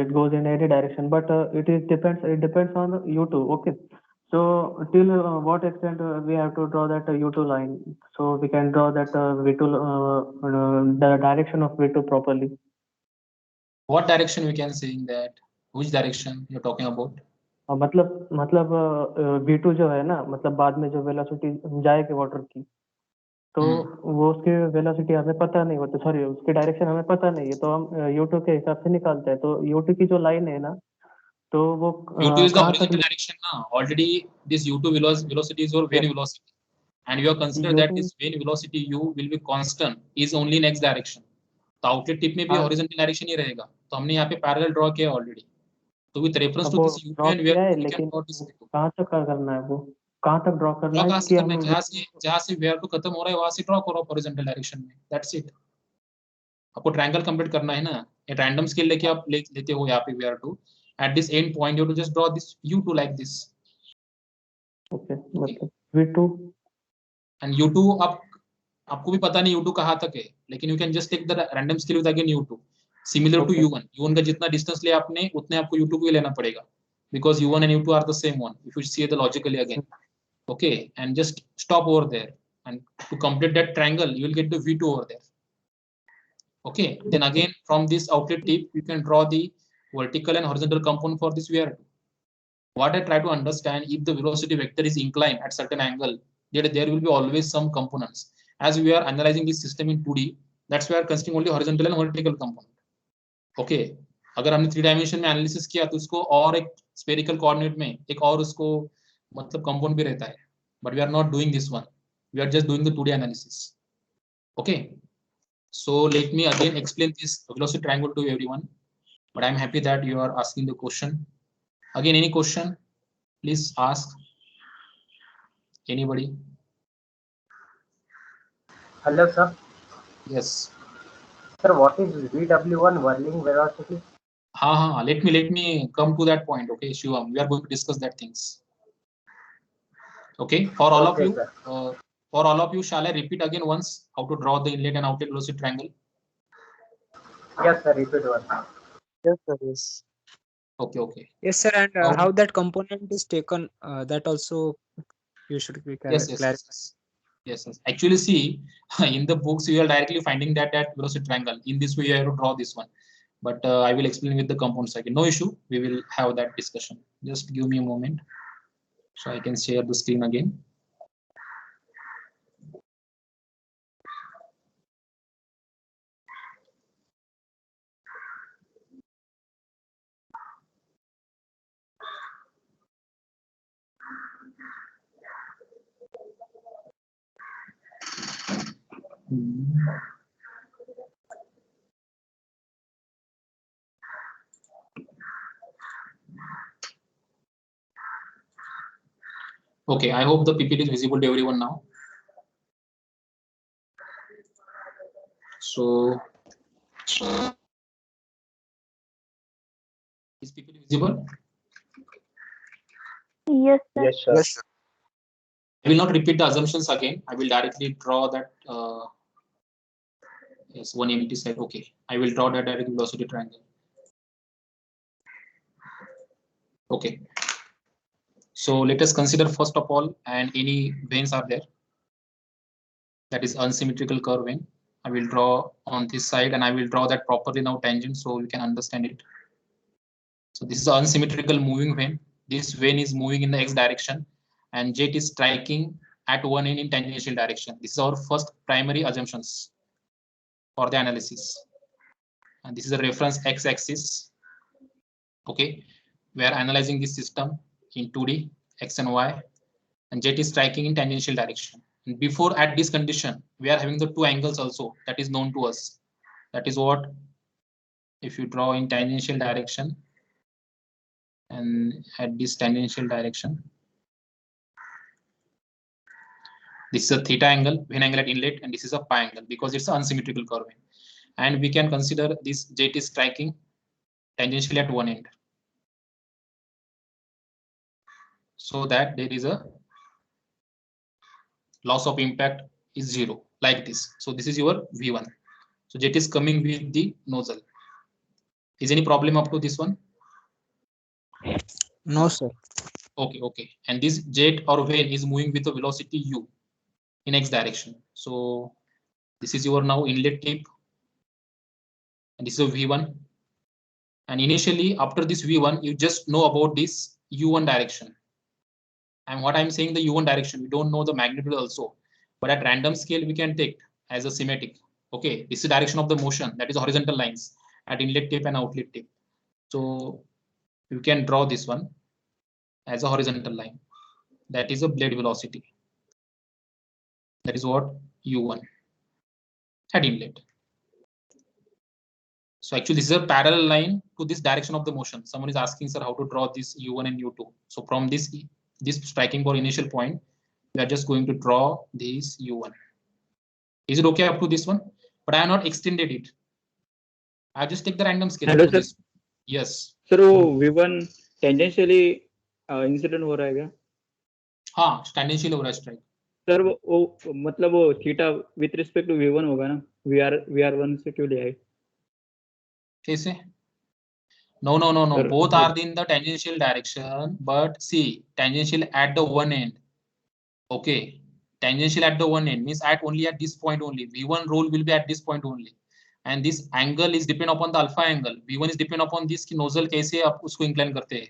B: it goes in any direction, but it depends on U2. Okay, so till what extent we have to draw that U2 line, so we can draw that V2 the direction of V2 properly.
A: What direction we can say in that? Which direction you're talking about?
B: मतलब V2 जो है ना, मतलब बाद में जो velocity जाएगी water की, तो वो उसकी वेलोसिटी हमें पता नहीं होती, सॉरी उसकी डायरेक्शन हमें पता नहीं है, तो हम U2 के हिसाब से निकालते हैं. तो U2 की जो लाइन है ना, तो वो
A: U2 is the
B: कहाँ तक
A: horizontal direction now. Already this U2 velocity is your vane velocity, and you have considered that this vane velocity U will be constant is only in x direction. तो outlet tip में भी horizontal direction ही रहेगा. तो हमने यहाँ पे parallel draw किया already. तो with reference to this U2 and
B: किया है,
A: we
B: लेकिन
A: can draw this V2.
B: कहाँ तक करना है, वो कहाँ तक ड्रॉ करना
A: ड्रॉ
B: है
A: कहाँ
B: कि
A: से करना है?
B: हम
A: जहाँ से वेयर टू खत्म हो रहा है वहां से ड्रॉ करो हॉरिजॉन्टल डायरेक्शन में. That's it. आपको ट्रायंगल कंप्लीट करना है ना. ये रैंडम स्केल लेके आप लेते हो यहाँ पे where to. At this end point, you have to just draw this U2 like this.
B: Okay, मतलब V2
A: And U2 आपको भी पता नहीं U2 कहाँ तक है, लेकिन you can just take the random scale with again U2 similar to U1. U1 का जितना डिस्टेंस लिया आपने उतने आपको U2 को भी लेना पड़ेगा, because U1 and U2 are the same one if you see the logically again. Okay, and just stop over there, and to complete that triangle you will get the V2 over there. Okay, then again from this outlet tip you can draw the vertical and horizontal component for this VR2. What I try to understand, if the velocity vector is inclined at certain angle, there will be always some components. As we are analyzing this system in 2D, that's why we are considering only horizontal and vertical component. Okay, अगर हमने 3 dimension में analysis किया तो उसको और एक spherical coordinate में एक और उसको मतलब कंपाउंड भी रहता है, but we are not doing this one. We are just doing the 2D analysis. Okay, so let me again explain this velocity triangle to everyone, but I'm happy that you are asking the question. Again, any question? Please ask. Anybody?
E: Hello, sir.
A: Yes.
E: Sir, what is VW1 whirling velocity?
A: Let me come to that point. Okay, Shivam, we are going to discuss that things. Okay, for all of you, shall I repeat again once how to draw the inlet and outlet velocity triangle?
E: Yes, sir. Repeat one.
C: Yes, sir. Yes.
A: Okay.
D: Yes, sir. And
A: Now-
D: how that component is taken, that also you should be clarify.
A: Yes. Actually, see, in the books you are directly finding that velocity triangle. In this way, you have to draw this one. But I will explain with the compounds again. No issue. We will have that discussion. Just give me a moment, so I can share the screen again. Okay, I hope the PPT is visible to everyone now. So is PPT visible?
F: Yes, sir.
E: Yes, sir.
C: Yes, sir.
A: I will not repeat the assumptions again. I will directly draw that. Yes, one empty side. Okay, I will draw that direct velocity triangle. Okay, so let us consider first of all, and any vanes are there. That is unsymmetrical curve vane. I will draw on this side, and I will draw that properly now tangent so you can understand it. So this is the unsymmetrical moving vane. This vane is moving in the x direction, and jet is striking at one end in tangential direction. This is our first primary assumptions for the analysis. And this is a reference x-axis. Okay, we are analyzing this system in 2D, x and y, and jet is striking in tangential direction. And before, at this condition, we are having the two angles also that is known to us. That is what, if you draw in tangential direction and at this tangential direction, this is a theta angle, vane angle at inlet, and this is a pi angle because it's an unsymmetrical curve. And we can consider this jet is striking tangentially at one end, so that there is a loss of impact is zero, like this. So this is your V1. So jet is coming with the nozzle. Is any problem up to this one?
C: No, sir.
A: Okay. And this jet or vane is moving with a velocity u in x direction. So this is your now inlet tip, and this is a V1. And initially, after this V1, you just know about this u1 direction. And what I'm saying, the u1 direction, we don't know the magnitude also, but at random scale, we can take as a symmetric. Okay, this is the direction of the motion, that is horizontal lines at inlet tip and outlet tip. So you can draw this one as a horizontal line. That is a blade velocity. That is what u1 at inlet. So actually, this is a parallel line to this direction of the motion. Someone is asking, sir, how to draw this u1 and u2. So from this striking for initial point, we are just going to draw this u1. Is it okay up to this one? But I have not extended it. I just take the random scale.
G: Hello
A: to
G: sir
A: this. Yes.
G: Sir वो V1 tangentially incident हो रहा है क्या
A: हाँ, tangential हो रहा है strike.
G: Sir वो मतलब वो theta with respect to V1 होगा ना VR1 से क्यों लिया है
A: कैसे? No.
G: Sir,
A: Both are in the tangential direction, but see, tangential at the one end. Okay, tangential at the one end means only at this point only. V1 role will be at this point only, and this angle is depend upon the alpha angle. V1 is depend upon this कि nozzle कैसे आप उसको incline करते हैं.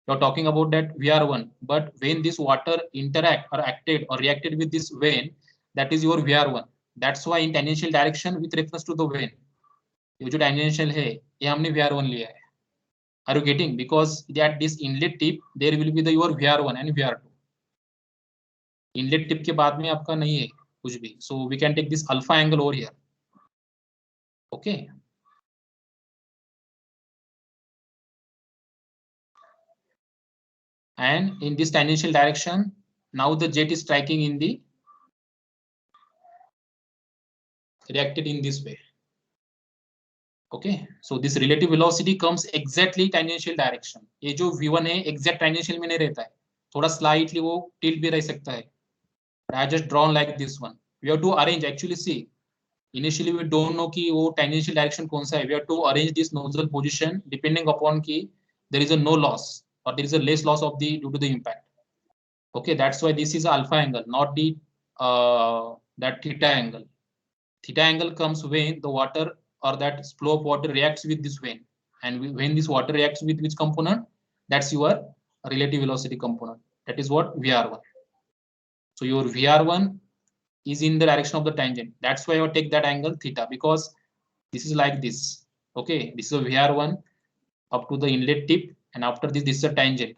A: You're talking about that VR1, but when this water interact or acted or reacted with this vane, that is your VR1. That's why in tangential direction with reference to the vane, ये जो tangential है, ये हमने VR1 लिया है. Are you getting? Because at this inlet tip, there will be the your VR1 and VR2. Inlet tip के बाद में आपका नहीं है कुछ भी. So we can take this alpha angle over here. Okay. And in this tangential direction, now the jet is striking in the reacted in this way. Okay, so this relative velocity comes exactly tangential direction. ये जो v1 है exact tangential में नहीं रहता है, थोड़ा slightly वो tilt भी रह सकता है. I just drawn like this one. We have to arrange, actually see, initially we don't know कि वो tangential direction कौन सा है. We have to arrange this nozzle position depending upon कि there is a no loss or there is a less loss of the due to the impact. Okay, that's why this is alpha angle, not the that theta angle. Theta angle comes when the water or that flow of water reacts with this vane, and when this water reacts with which component, that's your relative velocity component. That is what VR1. So your VR1 is in the direction of the tangent. That's why you take that angle theta, because this is like this. Okay, this is a VR1 up to the inlet tip, and after this is a tangent.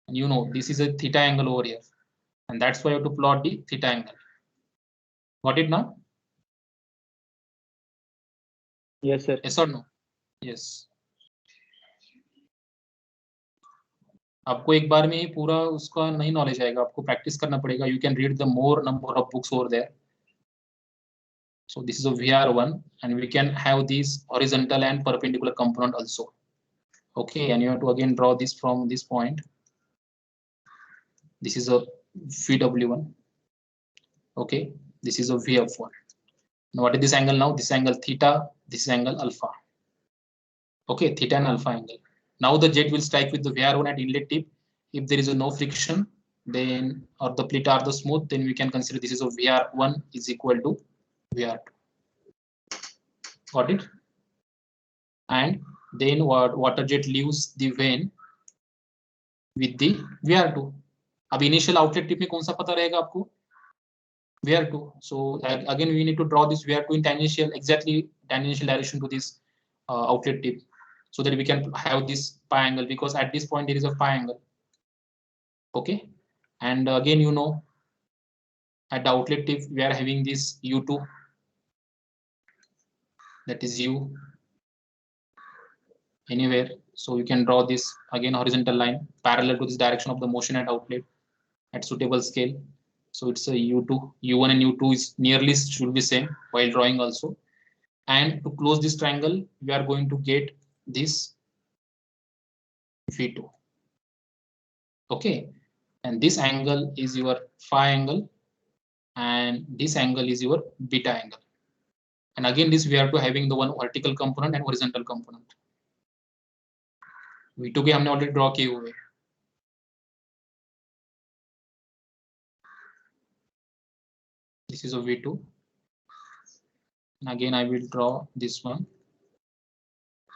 A: And you know this is a theta angle over here, and that's why you have to plot the theta angle. Got it now?
G: yes sir
A: Yes or no? Yes. आपको एक बार में ही पूरा उसका नहीं knowledge आएगा, आपको practice करना पड़ेगा. You can read the more number of books over there. So this is a VR1, and we can have these horizontal and perpendicular component also. Okay, and you have to again draw this from this point. This is a VW1. Okay, this is a VF1. Now what is this angle now? This angle theta, this is angle alpha. Okay, theta and alpha angle. Now the jet will strike with the VR1 at inlet tip. If there is no friction, then or the plate are the smooth, then we can consider this is a VR1 is equal to VR2. Got it? And then water jet leaves the vane with the VR2. अब initial outlet tip में कौन सा पता रहेगा आपको? VR2. So again we need to draw this VR2 in tangential, exactly tangential direction to this outlet tip, so that we can have this pi angle, because at this point there is a pi angle. Okay, and again you know at the outlet tip we are having this U2, that is U anywhere. So you can draw this again horizontal line parallel to this direction of the motion at outlet at suitable scale. So it's a U2, U1 and U2 is nearly should be same while drawing also. And to close this triangle, we are going to get this V2. Okay, and this angle is your phi angle, and this angle is your beta angle. And again, this we are to having the one vertical component and horizontal component. V2 के हमने already draw किए हुए. This is a V2. And again, I will draw this one.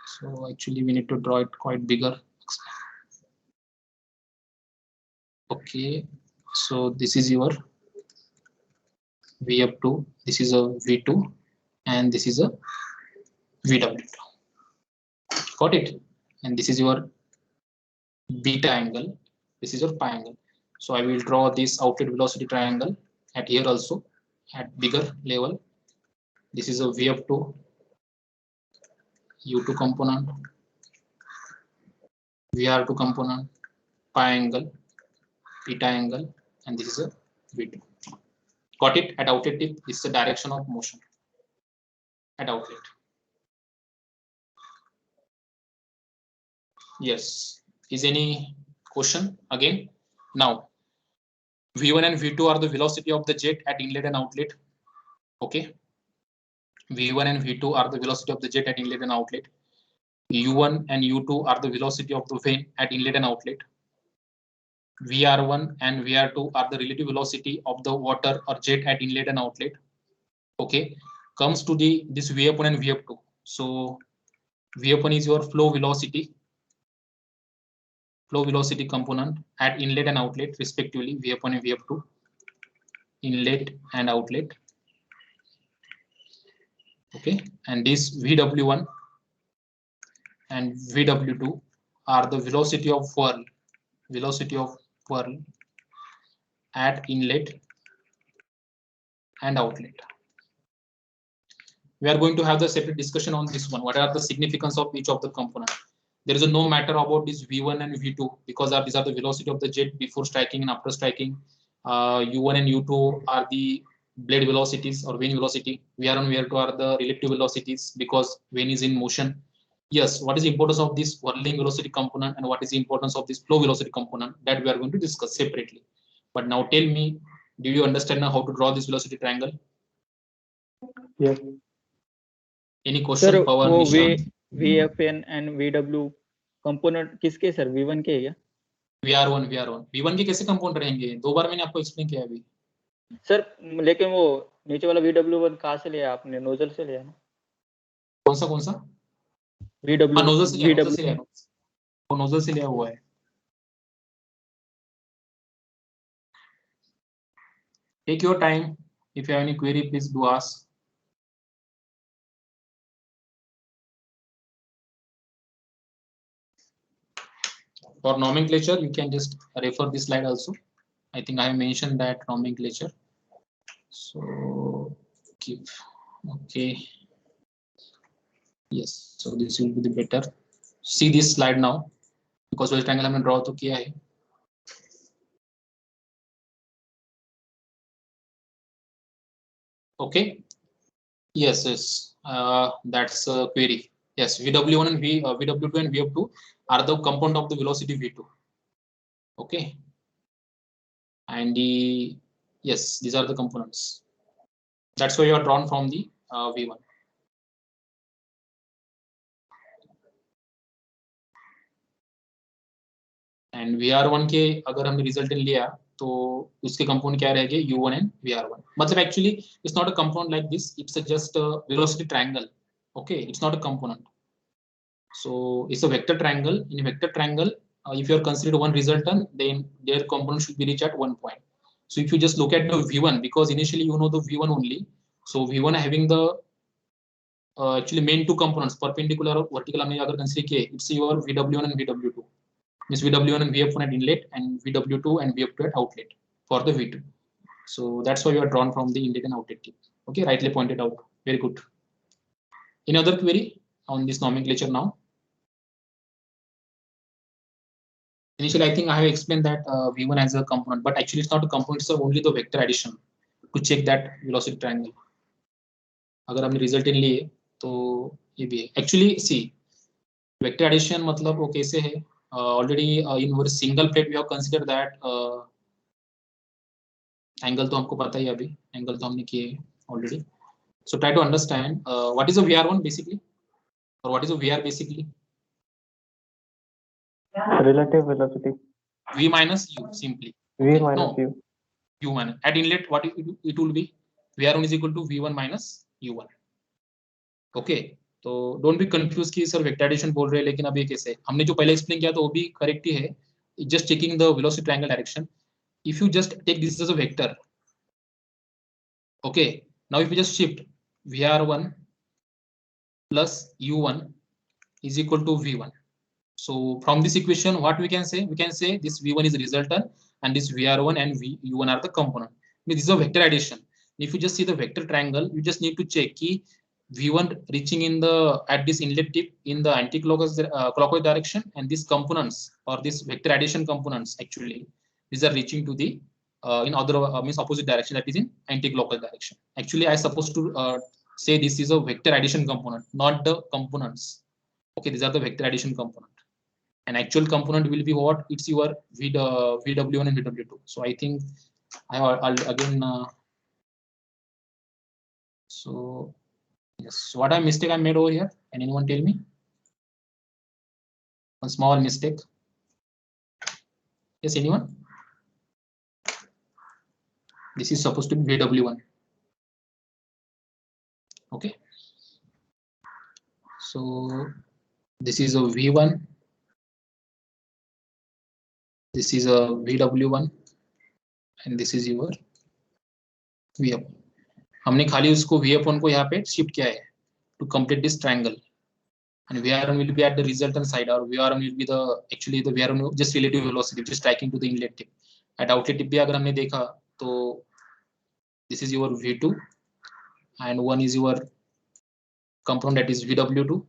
A: So actually, we need to draw it quite bigger. Okay, so this is your VF2. This is a V2, and this is a VW2. Got it? And this is your beta angle. This is your pi angle. So I will draw this outlet velocity triangle at here also at bigger level. This is a VF2, U2 component, VR2 component, pi angle, beta angle, and this is a V2. Got it? At outlet tip, this is the direction of motion at outlet. Yes. Is any question again? Now, V1 and V2 are the velocity of the jet at inlet and outlet. Okay. V1 and V2 are the velocity of the jet at inlet and outlet. U1 and U2 are the velocity of the vane at inlet and outlet. VR1 and VR2 are the relative velocity of the water or jet at inlet and outlet. Okay, comes to this VF1 and VF2. So VF1 is your flow velocity component at inlet and outlet respectively, VF1 and VF2, inlet and outlet. Okay, and this VW1 and VW2 are the velocity of whirl at inlet and outlet. We are going to have the separate discussion on this one. What are the significance of each of the component? There is no matter about this V1 and V2 because these are the velocity of the jet before striking and after striking. U1 and U2 are the blade velocities or vane velocity. VR1 and VR2 are the relative velocities because vane is in motion. Yes, what is the importance of this whirling velocity component and what is the importance of this flow velocity component, that we are going to discuss separately. But now tell me, do you understand now how to draw this velocity triangle?
B: Yes.
A: Any question?
G: Sir
A: Power,
G: वो
A: Nishan?
G: VFN and VW component किसके sir V1 के है क्या?
A: VR1 V1 के कैसे compound रहेंगे? दो बार मैंने आपको एक्सप्लेन किया अभी.
G: सर लेकिन वो नीचे वाला VW1 कहाँ से लिया आपने? नोजल से लिया ना?
A: कौन सा?
G: VW
A: नोजल से लिया,
G: VW
A: वो नोजल से लिया हुआ है. Take your time. If you have any query, please do ask. For nomenclature, you can just refer this slide also. I think I have mentioned that nomenclature. So keep okay. Yes, so this will be the better. See this slide now. Because velocity triangle हमने draw तो किया है. Okay. Yes, yes. That's a query. Yes, VW1 and VW2 and VF2 are the component of the velocity V2. Okay. And yes, these are the components. That's why you are drawn from the V1. And VR1 के अगर हमने result लिया तो उसके component क्या रहेंगे U1 and VR1. मतलब actually it's not a component like this. It's just a velocity triangle. Okay, it's not a component. So it's a vector triangle. In a vector triangle, if you are considered one resultant, then their component should be reached at one point. So if you just look at the V1, because initially you know the V1 only. So V1 having the actually main two components, perpendicular or vertical. हमने अगर consider किए, it's your VW1 and VW2. Means VW1 and VF1 at inlet and VW2 and VF2 at outlet for the V2. So that's why you are drawn from the inlet and outlet tip. Okay, rightly pointed out. Very good. Any other query on this nomenclature now? Initially, I think I have explained that V1 as a component, but actually it's not a component, it's only the vector addition to check that velocity triangle. अगर हमने result in लिए तो ये भी है. Actually, see, vector addition मतलब वो कैसे है? Already in our single plate we have considered that angle तो हमको पता ही है अभी, angle तो हमने किए already. So try to understand what is a VR1 basically, or what is a VR basically?
B: Relative velocity.
A: V minus U simply.
B: V
A: Okay,
B: minus
A: no.
B: U.
A: U minus at inlet what it will be? VR1 is equal to V1 minus U1. Okay, तो don't be confuse कि sir vector addition बोल रहे हैं लेकिन अभी कैसे, हमने जो पहले एक्सप्लेन किया तो वो भी करेक्ट ही है. Just taking the velocity triangle direction. If you just take this as a vector, okay, now if you just shift VR1 plus U1 is equal to V1. So from this equation what we can say this V1 is resultant and this VR1 and U1 are the component. This is a vector addition. If you just see the vector triangle, you just need to check ki V1 reaching in the at this inlet tip in the anti-clockwise direction, and these components or this vector addition components actually these are reaching to the in other means opposite direction, that is in anti-clockwise direction. Actually I supposed to say this is a vector addition component, not the components. Okay, these are the vector addition component. An actual component will be what? It's your VW1 and VW2. So I think I'll again. So yes, what a mistake I made over here? Can anyone tell me? One small mistake. Yes, anyone? This is supposed to be VW1. Okay. So this is a V1. This is a VW1 and this is your VF. हमने खाली उसको VF1 को यहाँ पे shift किया है to complete this triangle, and VR1 will be at the resultant side, or VR1 will be the actually the VR1 just relative velocity just striking to the inlet tip. At outlet tip भी अगर हमने देखा तो this is your V2 and one is your component that is VW2,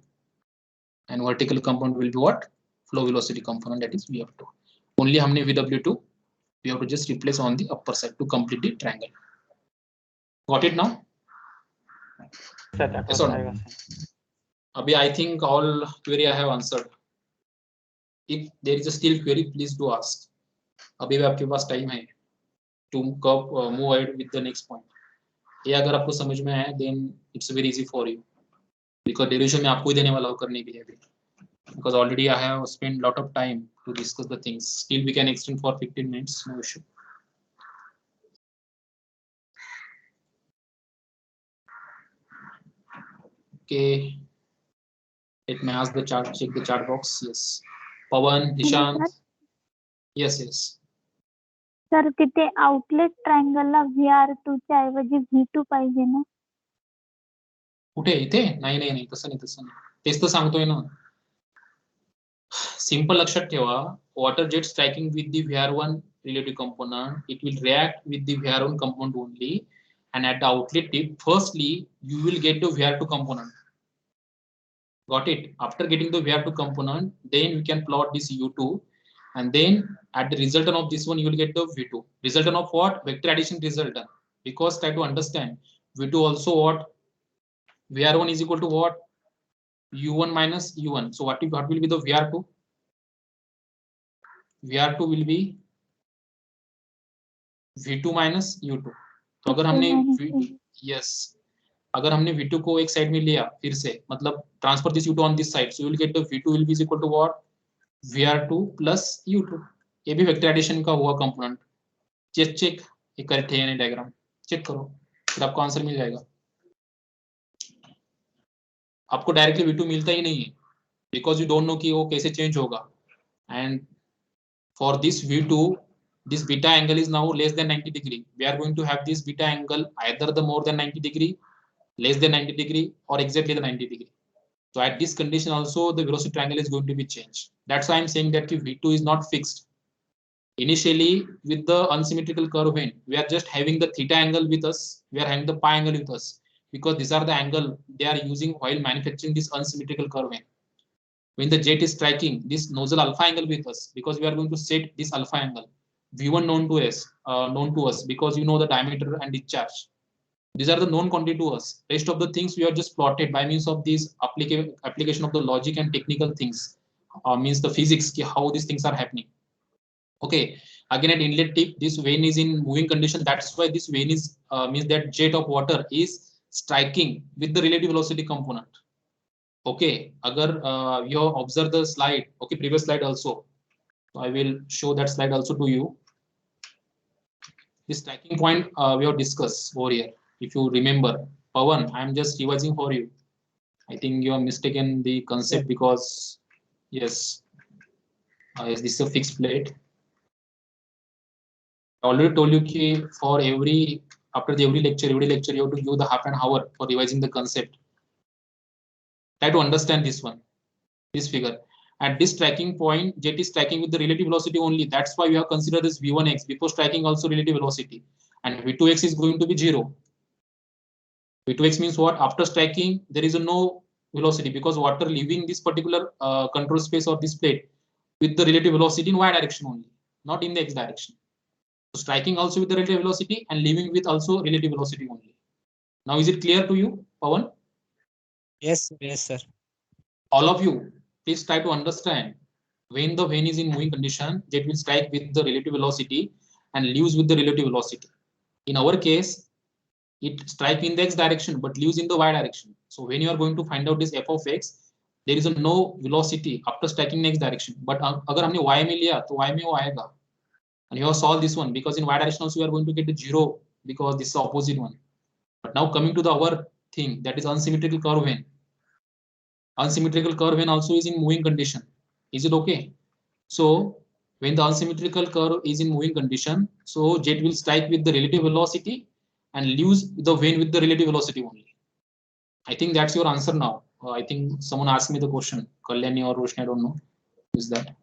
A: and vertical component will be what? Flow velocity component, that is VF2. Only हमने VW2 we have to just replace on the upper side to complete the triangle. Got it now? Yes or no? Abhi, I think all query I have answered. If there is a still query, please do ask. अभी भी आपके पास time है to move ahead with the next point. ये अगर आपको समझ में आया then it's very easy for you, because derivation में आपको ही देने वाला हो करने के लिए भी. Because already I have spent lot of time to discuss the things. Still we can extend for 15 minutes, no issue. Okay. Let me ask the chart, check the chart box. Yes. Pawan, Nishant. Yes, yes.
F: Sir तिथे outlet ट्रायंगलला VR2 च्या ऐवजी V2 पाहिजे ना?
A: कुठे इथे? नाही नाही नाही, तसं नाही, तसं नाही. तेच तर सांगतोय ना. Simple लक्षात ठेवा, water jet striking with the VR1 relative component, it will react with the VR1 component only, and at the outlet tip, firstly you will get the VR2 component. Got it? After getting the VR2 component, then we can plot this U2, and then at the resultant of this one, you will get the V2. Resultant of what? Vector addition resultant. Because try to understand, V2 also what? VR1 is equal to what? U1 minus U1. So what will be the VR2? VR2 will be V2 minus U2. तो अगर हमने yes, अगर हमने V2 को एक side में लिया फिर से, मतलब transfer this U2 on this side, so you will get the V2 will be equal to what? VR2 plus U2. ये भी वेक्टर एडिशन का हुआ कंपोनेंट. चेक ये करेक्ट है या नहीं, डायग्राम चेक करो, फिर आपको आंसर मिल जाएगा. आपको डायरेक्टली V2 मिलता ही नहीं है, बिकॉज यू डोंट नो कि वो कैसे चेंज होगा. And for this V2, this beta angle is now less than 90 degree. We are going to have this beta angle either the more than 90 degree, less than 90 degree, or exactly the 90 degree. So at this condition also the velocity triangle is going to be changed. That's why I'm saying that V2 is not fixed. Initially with the unsymmetrical curve vane, we are just having the theta angle with us, we are having the pi angle with us, because these are the angle they are using while manufacturing this unsymmetrical curve vane. When the jet is striking, this nozzle alpha angle with us, because we are going to set this alpha angle. V1 known to us because you know the diameter and discharge. These are the known quantity to us. Rest of the things we are just plotted by means of these application of the logic and technical things, means the physics, how these things are happening. Okay, again at inlet tip, this vane is in moving condition. That's why this vane is means that jet of water is striking with the relative velocity component. Okay, agar you observe the slide, okay, previous slide also, so I will show that slide also to you. This striking point we have discussed over here. If you remember, Pawan, I am just revising for you. I think you are mistaken the concept, because yes, this is a fixed plate. I already told you ki for after every lecture you have to give the half an hour for revising the concept. Try to understand this one, this figure. At this striking point, jet is striking with the relative velocity only. That's why we have considered this V1x before striking also relative velocity, and V2x is going to be 0. V2x means what? After striking, there is no velocity, because water leaving this particular control space of this plate with the relative velocity in y direction only, not in the x direction. So striking also with the relative velocity and leaving with also relative velocity only. Now is it clear to you, Pawan?
D: Yes, sir.
A: All of you, please try to understand. When the vane is in moving condition, jet will strike with the relative velocity and leaves with the relative velocity. In our case, it strikes in the x direction but leaves in the y direction. So when you are going to find out this f of x, there is no velocity after striking in x direction. But अगर हमने y में लिया तो y में वो आएगा. And you have solved this one, because in y direction also you are going to get the 0, because this is the opposite one. But now coming to the our thing, that is unsymmetrical curve vane. Unsymmetrical curve vane also is in moving condition. Is it okay? So when the unsymmetrical curve is in moving condition, so jet will strike with the relative velocity and leaves the vane with the relative velocity only. I think that's your answer now. I think someone asked me the question, Kalyani or Roshni, I don't know. Is that?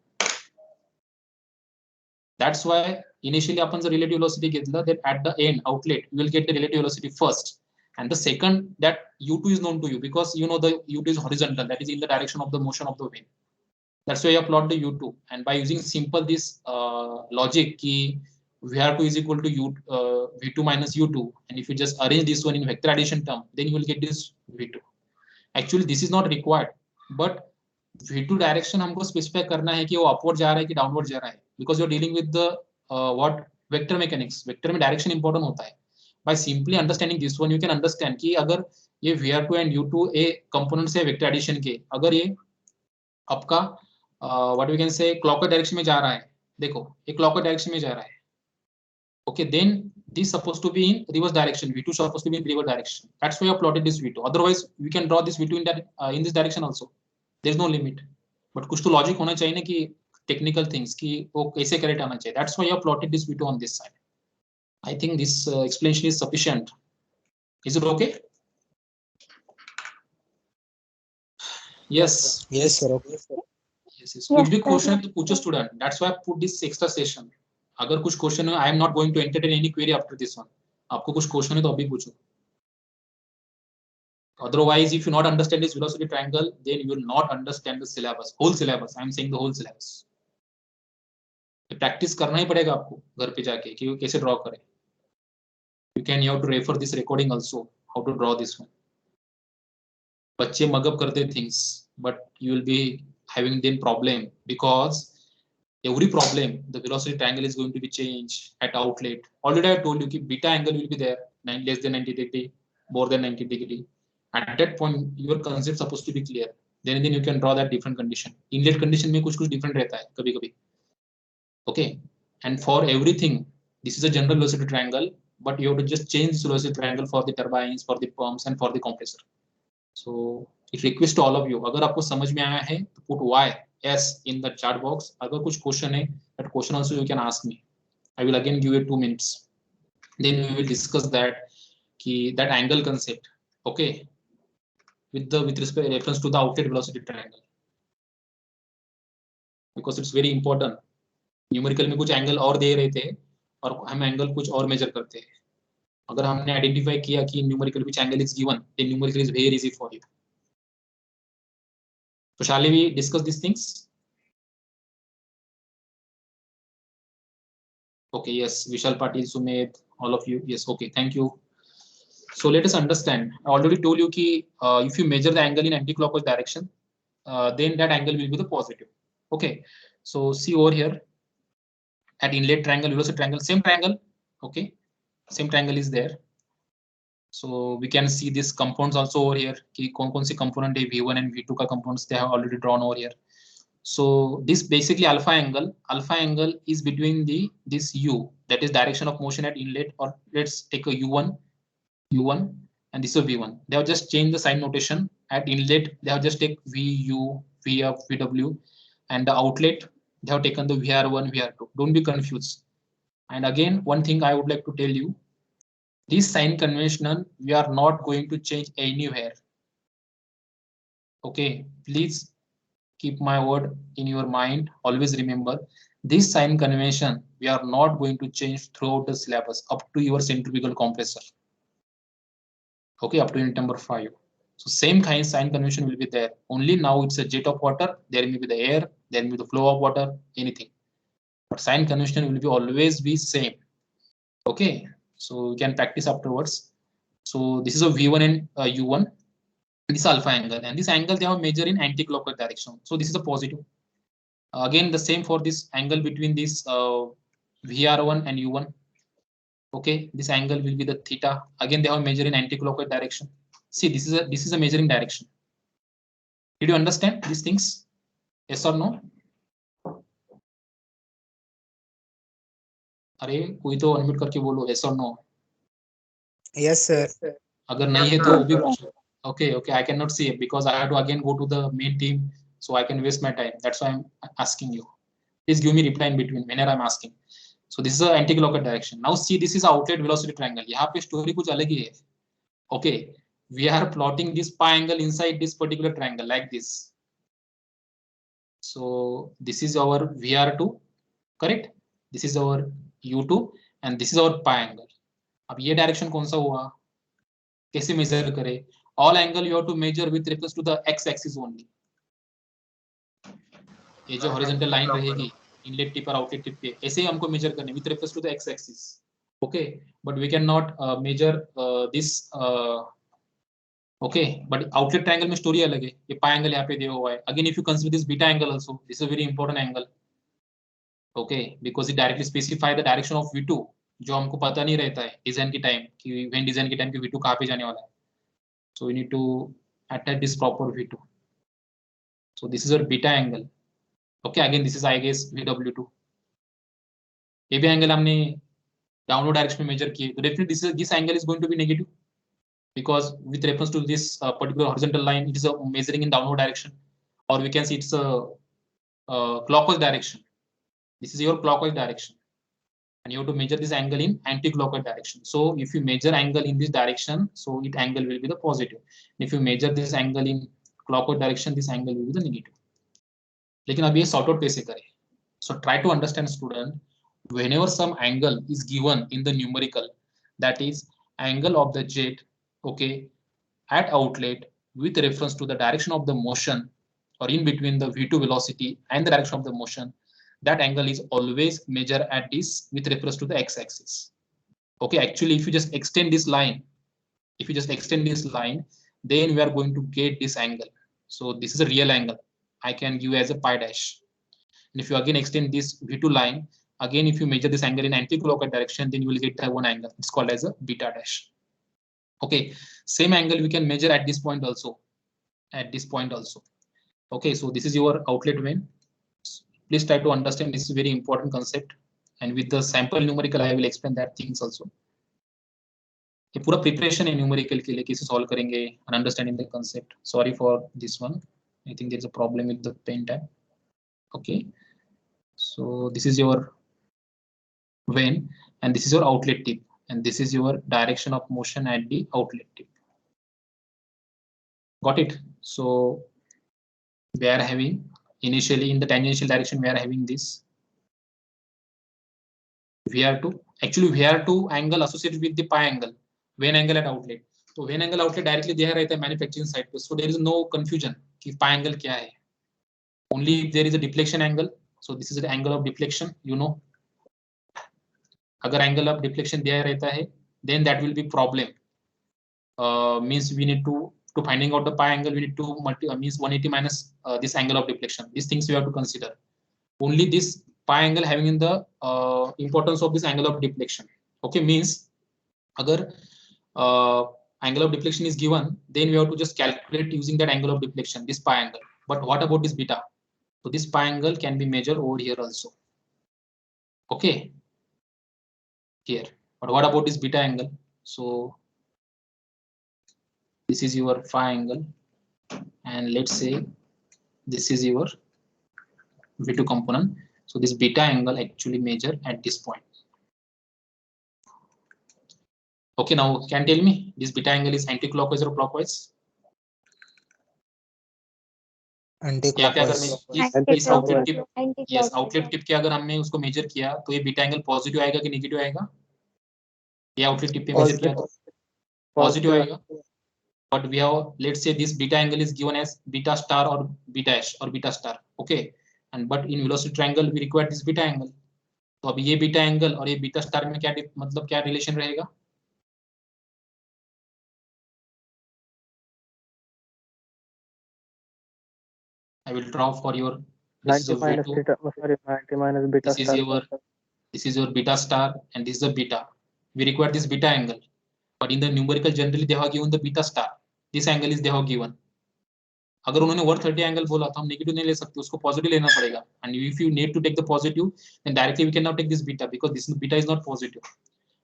A: That's why initially upon the relative velocity घेतलं, that at the end outlet you will get the relative velocity first, and the second that U2 is known to you, because you know the U2 is horizontal, that is in the direction of the motion of the vane. That's why you plot the U2, and by using simple this logic key VR2 is equal to V2 minus U2, and if you just arrange this one in vector addition term, then you will get this V2. Actually this is not required, but V2 direction हमको specify करना है कि वो upward जा रहा है कि downward जा रहा है, because you are dealing with the what vector mechanics. Vector में डायरेक्शन इंपॉर्टेंट होता है. By simply understanding this one you can understand कि अगर ये VR2 and U2 a components है वेक्टर एडिशन के, अगर ये आपका what we can say clockwise direction में जा रहा है, देखो ये क्लॉकवाइज डायरेक्शन में जा रहा है, okay, then this supposed to be in reverse direction. V2 supposed to be in reverse direction. That's why I plotted this V2. Otherwise we can draw this V2 in that in this direction also. There is no limit. But कुछ तो logic होना चाहिए ना कि technical things कि वो कैसे correct आना चाहिए. That's why I plotted this V2 on this side. I think this explanation is sufficient. Is it okay? Yes.
D: Yes, sir. Okay.
A: Yes. कुछ भी क्वेश्चन है तो पूछो student. That's why I put this extra session. अगर कुछ question है, I am not going to entertain any query after this one. आपको कुछ क्वेश्चन है तो अभी पूछो. Otherwise, if you not understand this velocity triangle, then you will not understand the syllabus, whole syllabus. I am saying the whole syllabus. Practice करना ही पड़ेगा आपको घर पे जाके कि कैसे ड्रॉ करें. You can have to refer this recording also how to draw this one. बच्चे मगअप करते things, but you will be having then problem because every problem the velocity triangle is going to be changed at outlet. Already I told you कि beta angle will be there, less than 90 degree, more than 90 degree. At that point your concept supposed to be clear. Then you can draw that different condition. Inlet condition में कुछ different रहता है कभी कभी. Okay, and for everything this is a general velocity triangle, but you have to just change this velocity triangle for the turbines, for the pumps and for the compressor. So it request to all of you, अगर आपको समझ में आया है तो put y s in the chat box. अगर कुछ question है, that question also you can ask me. I will again give you 2 minutes. Then we will discuss that angle concept. Okay, with respect reference to the outlet velocity triangle, because it's very important. Numerical में कुछ angle और दे रहे थे और हम angle कुछ और major करते हैं. अगर हमने आइडेंटिफाई किया कि numerical which angle is given, then numerical is very easy for you. So shall we discuss these things? Okay, yes, Vishal Patil, Sumit, all of you. Yes, okay, thank you. So let us understand. I already told you कि if you measure the angle in anti-clockwise direction, then that angle will be the positive. Okay, so see over here. At inlet triangle, velocity triangle, same triangle. Okay, same triangle is there. So we can see these components also over here. कि कौन सी component है V1 and V2 का components they have already drawn over here. So this basically alpha angle. Alpha angle is between this U, that is direction of motion at inlet, or let's take a U1, and this is a V1. They have just changed the sign notation. At inlet they have just take VU, VF, VW, and the outlet they have taken the VR1, VR2. Don't be confused. And again, one thing I would like to tell you, this sign convention we are not going to change anywhere. Okay, please keep my word in your mind. Always remember this sign convention we are not going to change throughout the syllabus up to your centrifugal compressor. Okay, up to unit number 5. So same kind of sign convention will be there. Only now it's a jet of water. There may be the air, there may be the flow of water, anything. But sign convention will be always be same. Okay, so you can practice afterwards. So this is a V1 and U1. This alpha angle, and this angle they have measured in anti-clockwise direction. So this is a positive. Again, the same for this angle between this VR1 and U1. Okay, this angle will be the theta. Again, they have measured in anti-clockwise direction. See, this is a measuring direction. Did you understand these things? Yes or no? अरे कोई तो unmute करके बोलो yes or no.
D: Yes, sir.
A: अगर नहीं है तो वो भी पूछो. Okay, I cannot see it because I have to again go to the main team, so I can waste my time. That's why I'm asking you. Please give me reply in between whenever I'm asking. So this is a anti-clockwise direction. Now see, this is outlet velocity triangle. यहाँ पे story कुछ अलग ही है. Okay, we are plotting this pi angle inside this particular triangle like this. So this is our VR2, correct? This is our U2 and this is our pi angle. अब ये direction कौन सा हुआ, कैसे major करें? All angle you have to measure with reference to the x-axis only. ये जो horizontal line रहेगी inlet tip और outlet tip पे, ऐसे ही हमको measure करने with reference to the x-axis. Okay, but we cannot measure this. Okay, but outlet triangle में story अलग है. ये pi angle यहाँ पे दिया हुआ है. Again, if you consider this beta angle also, this is a very important angle. Okay, because it directly specify the direction of V2, जो हमको पता नहीं रहता है डिजाइन के टाइम कि when डिजाइन के टाइम कि V2 कहाँ पे जाने वाला है. So we need to attach this proper V2. So this is our beta angle. Okay, again this is I guess VW2. ये भी angle हमने downward direction में measure किए, तो definitely this angle is going to be negative because with reference to this particular horizontal line, it is measuring in downward direction, or we can see it's a clockwise direction. This is your clockwise direction, and you have to measure this angle in anti-clockwise direction. So if you measure angle in this direction, so it angle will be the positive. If you measure this angle in clockwise direction, this angle will be the negative. लेकिन अब ये sort out कैसे करें? So try to understand, student, whenever some angle is given in the numerical, that is angle of the jet, okay, at outlet with reference to the direction of the motion, or in between the v2 velocity and the direction of the motion, that angle is always measured at this with reference to the x-axis. Okay, actually, if you just extend this line, then we are going to get this angle. So this is a real angle. I can give as a pi dash. And if you again extend this v2 line, again, if you measure this angle in anti-clockwise direction, then you will get one angle. It's called as a beta dash. Okay, same angle we can measure at this point also. Okay, so this is your outlet vane. Please try to understand, this is very important concept. And with the sample numerical, I will explain that things also. ये पूरा preparation है numerical के लिए, कैसे solve करेंगे and understanding the concept. Sorry for this one. I think there is a problem with the pen tab. Okay, so this is your vane and this is your outlet tip, and this is your direction of motion at the outlet tip. Got it? So we are having initially in the tangential direction, we are having this VR2. Actually, VR2 angle associated with the pi angle, vane angle at outlet. So vane angle outlet directly there रहता है manufacturing side पे. So there is no confusion कि pi angle क्या है. Only if there is a deflection angle. So this is the angle of deflection. You know, अगर angle of deflection there रहता है, then that will be problem. Means we need to finding out the pi angle, we need to means 180 minus this angle of deflection. These things we have to consider. Only this pi angle having in the importance of this angle of deflection. Okay, means agar angle of deflection is given, then we have to just calculate using that angle of deflection, this pi angle. But what about this beta? So this pi angle can be measured over here also. Okay, here. But what about this beta angle? So this is your phi angle, and let's say this is your V2 component. So this beta angle actually measured at this point. Okay, now can tell me this beta angle is anti-clockwise or clockwise?
C: Anti-clockwise.
A: इस outlet tip, yes outlet tip के अगर हमने उसको major किया तो ये beta angle positive आएगा कि नेगेटिव आएगा? ये आउटलेट टिप पे मेजर किया तो पॉजिटिव आएगा. But we have, let's say this beta angle is given as beta star or beta dash or beta star. Okay, and but in velocity triangle we require this beta angle. तो अब ये beta angle और ये beta star में क्या मतलब क्या relation रहेगा? I will draw for your
B: 90 minus theta, sorry, 90 minus beta star.
A: This is your beta star and this is the beta. We require this beta angle, but in the numerical generally they have given the beta star. This angle is they have given. अगर उन्होंने 130 angle बोला तो हम negative नहीं ले सकते, उसको positive लेना पड़ेगा. And if you need to take the positive then directly we can not take this beta because this beta is not positive.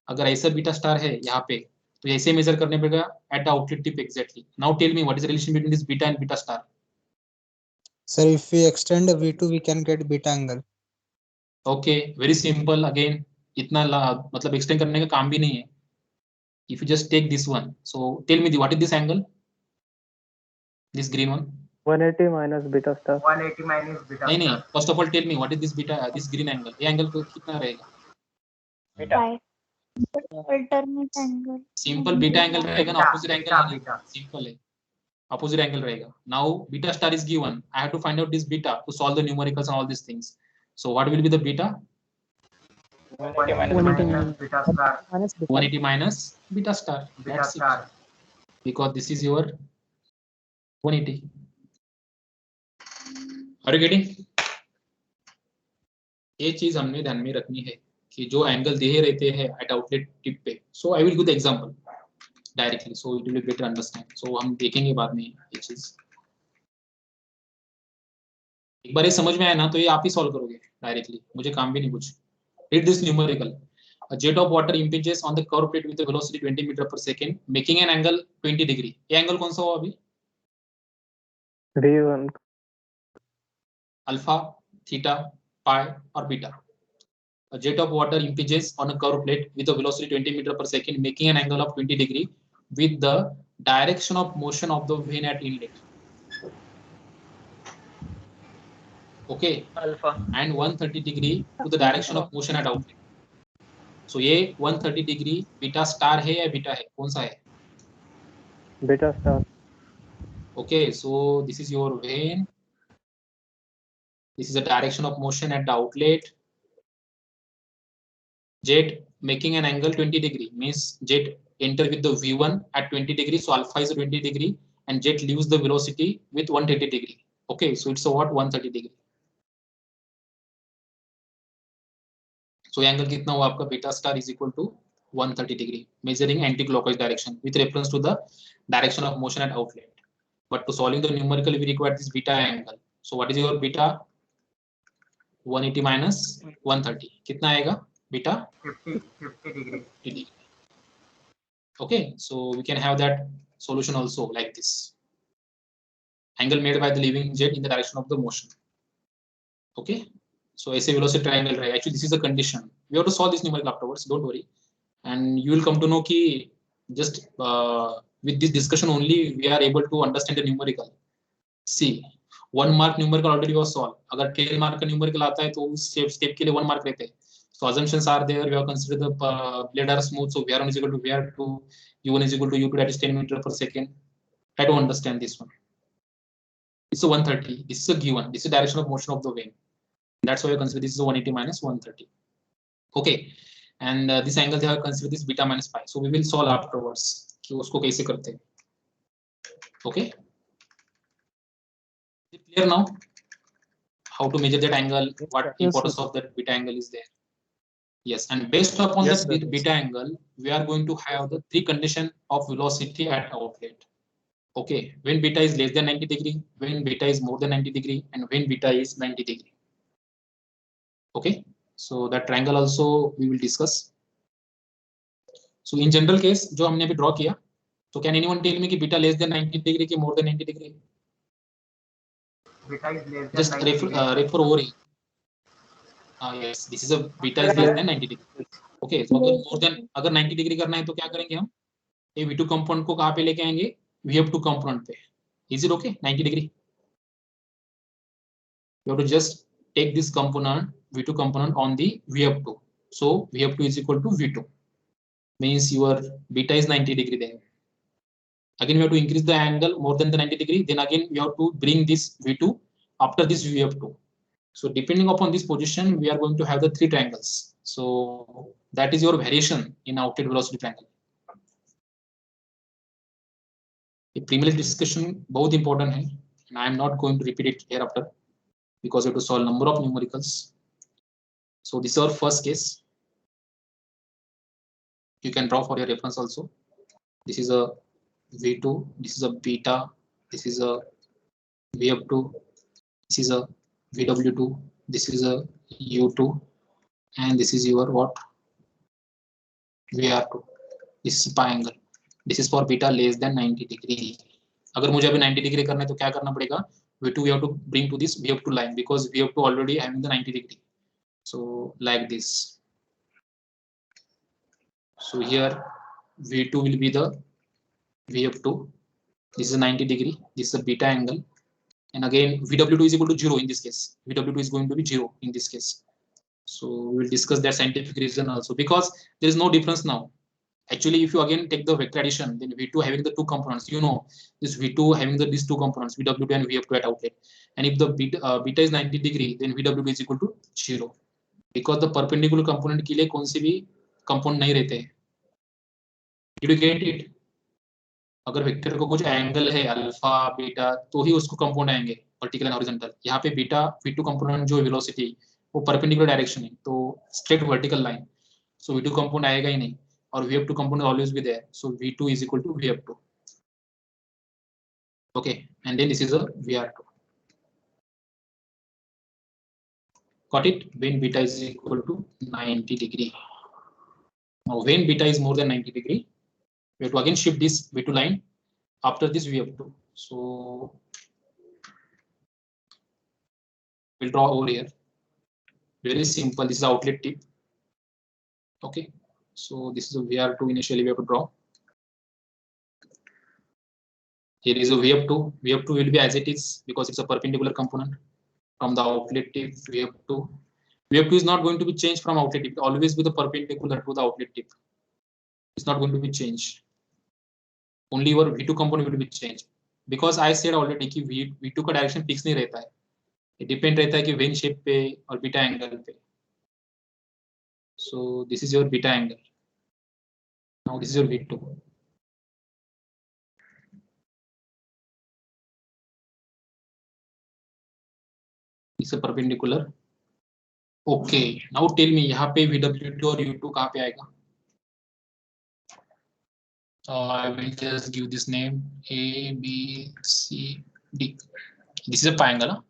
A: अगर ऐसा बीटा स्टार है यहाँ पे तो ऐसे मेजर करने पड़ेगा at the outlet tip exactly. Now tell me what is the relation between this beta and beta star?
C: Sir, if we extend V2 we can get beta angle.
A: Okay, very simple. Again, इतना मतलब extend करने का काम भी नहीं है. If you just take this one, so tell me what is this angle? This green one.
B: 180 minus beta star.
E: 180 minus beta.
A: नहीं. First of all, tell me what is this beta, this green angle? ये angle कितना रहेगा?
E: Beta.
F: Alternate angle.
A: Simple beta angle रहेगा ना, opposite angle. Simple है. Opposite angle रहेगा. Now beta star is given. I have to find out this beta to solve the numericals and all these things. So what will be the beta?
E: 180 minus beta star.
A: 180 minus beta star.
E: Beta star.
A: Because this is your 180. Are you getting? ये चीज हमने ध्यान में रखनी है कि जो angle दे रहते हैं एट आउटलेट टिप पे. So I will give the example directly so it will be better understand. So हम देखेंगे बाद में ये चीज. एक बार ये समझ में आया ना तो ये आप ही सॉल्व करोगे डायरेक्टली, मुझे काम भी नहीं कुछ. Read this numerical. A jet of water impinges on the curved plate with a velocity 20 meter per second, making an angle 20 degree. ये एंगल कौन सा हो अभी?
B: D1.
A: Alpha, theta, pi or beta. A jet of water impinges on a curved plate with a velocity 20 meter per second, making an angle of 20 degree with the direction of motion of the vane at inlet. Okay.
E: Alpha.
A: And 130 degree to the direction of motion at outlet. So ये 130 degree beta star है या beta है, कौन सा है?
B: Beta star.
A: Okay, so this is your vane. This is the direction of motion at the outlet. Jet making an angle 20 degree means jet enter with the V1 at 20 degree. So alpha is 20 degree and jet leaves the velocity with 130 degree. Okay, so it's a what 130 degree. So angle कितना हुआ आपका beta star is equal to 130 degree, measuring anti-clockwise direction with reference to the direction of motion at outlet. But to solving the numerical, we require this beta angle. So what is your beta? 180 minus 130. कितना आएगा beta?
E: 50 degree.
A: Okay, so we can have that solution also like this. Angle made by the leaving jet in the direction of the motion. Okay, so ऐसे velocity triangle रहेगा. Actually, this is the condition. We have to solve this numerical afterwards. Don't worry, and you will come to know कि just with this discussion only we are able to understand the numerical. See, 1 mark numerical already was solved. अगर 10 mark का numerical आता है तो उस step के लिए 1 mark रहते हैं. So assumptions are there. We have considered the blade are smooth. So VR1 is equal to VR2, U1 is equal to U2, that is 10 meter per second. Try to understand this one. It's a 130. This is a given. This is the direction of motion of the vane. That's why we consider this is a 180 minus 130. Okay, and this angle they have considered this beta minus pi. So we will solve afterwards. कि उसको कैसे करते हैं. Okay. Is it clear now? How to measure that angle? What importance of that beta angle is there? Yes, and based upon
C: Yes,
A: that
C: sir.
A: beta angle, we are going to have the 3 conditions of velocity at outlet. Okay, when beta is less than 90 degree, when beta is more than 90 degree, and when beta is 90 degree. Okay, so that triangle also we will discuss. So in general case, जो हमने अभी draw किया, so can anyone tell me कि beta less than 90 degree कि more than 90 degree?
E: Beta is less than
A: Just
E: 90 degree.
A: refer over here. Yes, this is a beta is less than 90 degree. Okay, so अगर more than अगर 90 degree करना है तो क्या करेंगे हम? ये V2 component को कहाँ पे लेके आएंगे? VF2 component पे. Is it okay? 90 degree. You have to just take this component V2 component on the VF2. So VF2 is equal to V2. Means your beta is 90 degree there. Again, we have to increase the angle more than the 90 degree. Then again, we have to bring this V2 after this VF2. So depending upon this position, we are going to have the 3 triangles. So that is your variation in outlet velocity triangle. The preliminary discussion बहुत important है, and I am not going to repeat it hereafter because we have to solve number of numericals. So this is our first case. You can draw for your reference also. This is a V2, this is a beta, this is a VF2, this is a VW2, this is a U2, and this is your what? VR2. This is pi angle. This is for beta less than 90 degree. अगर मुझे अभी 90 degree करना है तो क्या करना पड़ेगा? V2 we have to bring to this VF2 line because VF2 already having the 90 degree. So like this. So here V2 will be the VF2. This is a 90 degree. This is a beta angle. And again, VW2 is equal to 0 in this case. VW2 is going to be 0 in this case. So we will discuss that scientific reason also because there is no difference now. Actually, if you again take the vector addition, then V2 having the 2 components, you know, this V2 having these 2 components, VW2 and VF2 at outlet. And if the beta is 90 degree, then VW2 is equal to 0 because the perpendicular component के लिए कौन सी भी component नहीं रहते हैं. Did you get it? अगर vector को कुछ एंगल है अल्फा बीटा तो ही उसको कंपाउंड आएंगे वर्टिकल एंड हॉरिजॉन्टल. यहाँ पे बीटा V2 कंपोनेंट जो वेलोसिटी वो परपेंडिकुलर डायरेक्शन है तो straight vertical line. So V2 compound आएगा ही नहीं और VF2 compound always be there. So V2 is equal to VF2. Okay, and then this is a VR2. Got it? When beta is equal to 90 degree. Now when beta is more than 90 degree, we have to again shift this V2 line after this VF2. So we'll draw over here. Very simple. This is the outlet tip. Okay. So this is a VR2 initially we have to draw. Here is a VF2. VF2 will be as it is because it's a perpendicular component from the outlet tip VF2. VF2 is not going to be changed from outlet tip. It will always be the perpendicular to the outlet tip. It's not going to be changed. only your V2 component will be changed. Because I said already कि V2 का direction fix नहीं रहता है. It depend रहता है कि when shape पे और बीटा एंगल पे. So this is your beta angle. Now this is your V2. It's a perpendicular. Okay. Now tell me यहाँ पे VW2 और U2 कहाँ पे आएगा? I will just give this name A, B, C, D. This is a triangle. ना?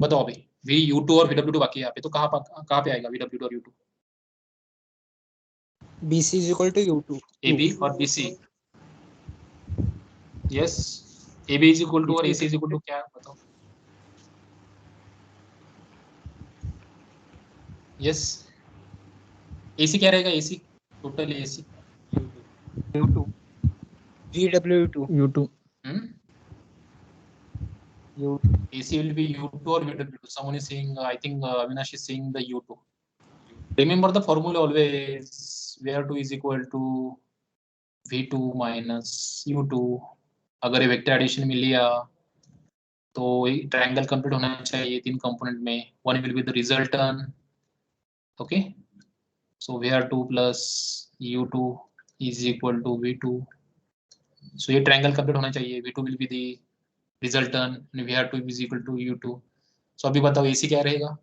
A: बताओ अभी VU2 और VW2 बाकी है यहाँ पे, तो कहाँ पे आएगा VW2 और U2?
C: BC is equal to U2.
A: AB और BC. Yes. AB is equal to और AC is equal to क्या बताओ? Yes. AC क्या रहेगा? AC total AC.
C: U2. VW2.
B: U2.
C: U2.
A: AC will be U2 or VW2. Someone is saying, I think Avinash is saying the U2. Remember the formula always, VR2 is equal to V2 minus U2. अगर ये vector addition में लिया तो triangle complete होना चाहिए तीन component में. One will be the resultant. Okay, so VR2 plus U2 is equal to V2. सो ये ट्रायंगल कंप्लीट होना चाहिए. V2 will be the resultant and VR2 is equal to U2. सो अभी बताओ AC क्या रहेगा?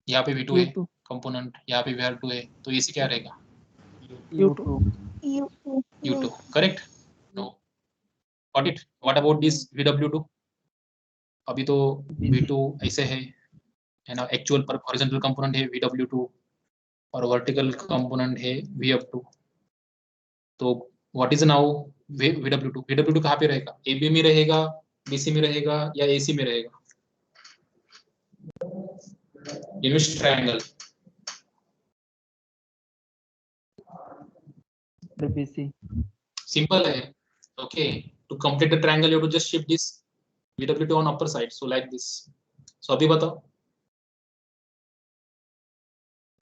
A: यहाँ पे V2 है कंपोनेंट, यहाँ पे VR2 है, तो AC क्या रहेगा?
C: U2.
A: U2. Correct? No. Got it? What about this VW2? अभी तो V2 ऐसे है ना, एक्चुअल पर हॉरिजॉन्टल कंपोनेंट है VW2 और वर्टिकल कंपोनेंट है VF2. तो what is now VW2? VW2 कहाँ पे रहेगा? AB में रहेगा, BC में रहेगा या AC में रहेगा? In which triangle?
B: The BC.
A: Simple है. Okay, to complete the triangle you have to just shift this VW2 on upper side, so like this. So अभी बताओ.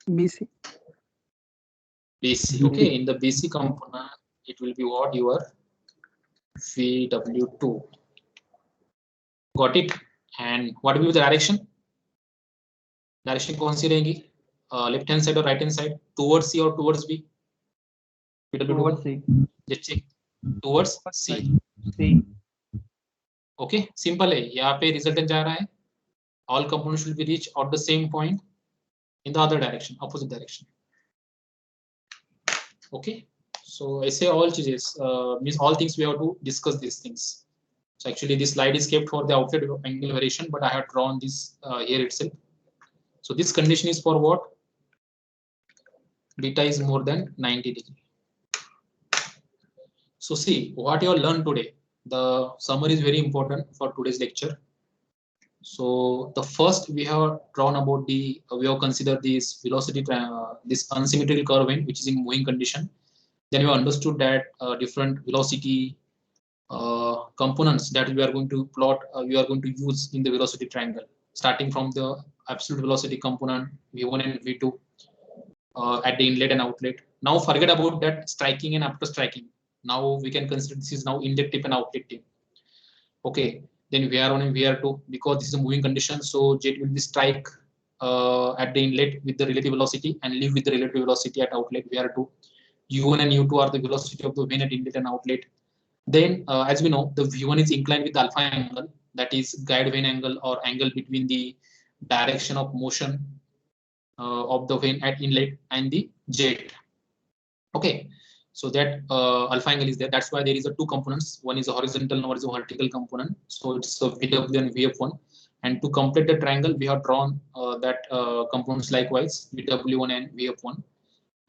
B: BC.
A: BC. Okay, in the BC component it will be what? Your VW2. Got it? And what will be the direction? Direction कौन सी रहेगी? Left hand side or right hand side? Towards C or towards B?
B: Towards C.
A: Just check. Towards C.
B: C.
A: Okay, simple है. यहाँ पे resultant जा रहा है. All components will be reached at the same point in the other direction, opposite direction. Okay, so ऐसे all चीजें means all things we have to discuss these things. So actually this slide is kept for the outlet angle variation, but I have drawn this here itself. So this condition is for what? Beta is more than 90 degree. So see what you all learned today. The summary is very important for today's lecture. So the first we have drawn about the we have considered this velocity this unsymmetrical curve vane which is in moving condition. Then we understood that different velocity components that we are going to plot we are going to use in the velocity triangle, starting from the absolute velocity component V1 and V2 at the inlet and outlet. Now forget about that striking and after striking. Now we can consider this is now inlet tip and outlet tip. Okay, then VR1 and VR2, because this is a moving condition, so jet will be strike at the inlet with the relative velocity and leave with the relative velocity at outlet VR2. U1 and U2 are the velocity of the vane at inlet and outlet. Then as we know, the V1 is inclined with the alpha angle, that is guide vane angle or angle between the direction of motion of the vane at inlet and the jet. Okay, so that alpha angle is there. That's why there is a two components. One is a horizontal, one is a vertical component. So it's a VW and VF1. And to complete the triangle, we have drawn that components likewise, VW1 and VF1.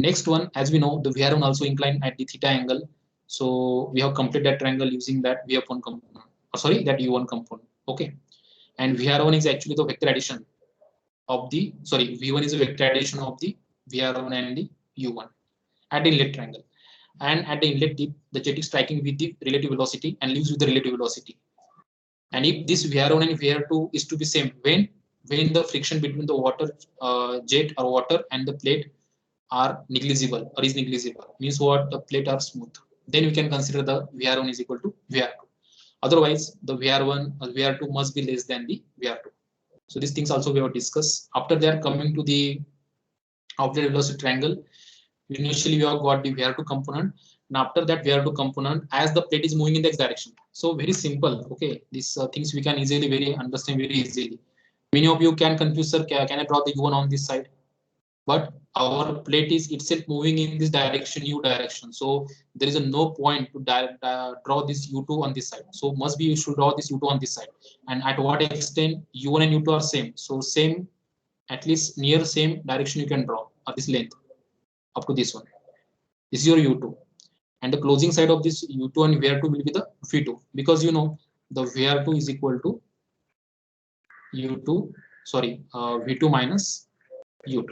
A: Next one, as we know, the VR1 also inclined at the theta angle. So we have completed that triangle using that VF1 component, or sorry, that U1 component. Okay, and VR1 is actually the vector addition of the, sorry, V1 is a vector addition of the VR1 and the U1 at the inlet triangle. And at the inlet tip, the jet is striking with the relative velocity and leaves with the relative velocity. And if this VR1 and VR2 is to be same, when the friction between the water jet or water and the plate are negligible or is negligible, means what, the plate are smooth, then we can consider the VR1 is equal to VR2. Otherwise, the VR1 or VR2 must be less than the VR2. So these things also we have discussed. After that, coming to the outlet velocity triangle, initially we have got the VR2 component, and after that VR2 component, as the plate is moving in the X direction. So very simple. Okay, these things we can easily very understand very easily. Many of you can confuse, sir, can I draw the U1 on this side? But our plate is itself moving in this direction, U direction. So there is a no point to draw this U2 on this side. So must be you should draw this U2 on this side. And at what extent U1 and U2 are same. So same, at least near same direction you can draw, or this length up to this one. This is your U2. And the closing side of this U2 and VR2 will be the V2, because you know the VR2 is equal to U2, sorry, V2 minus U2.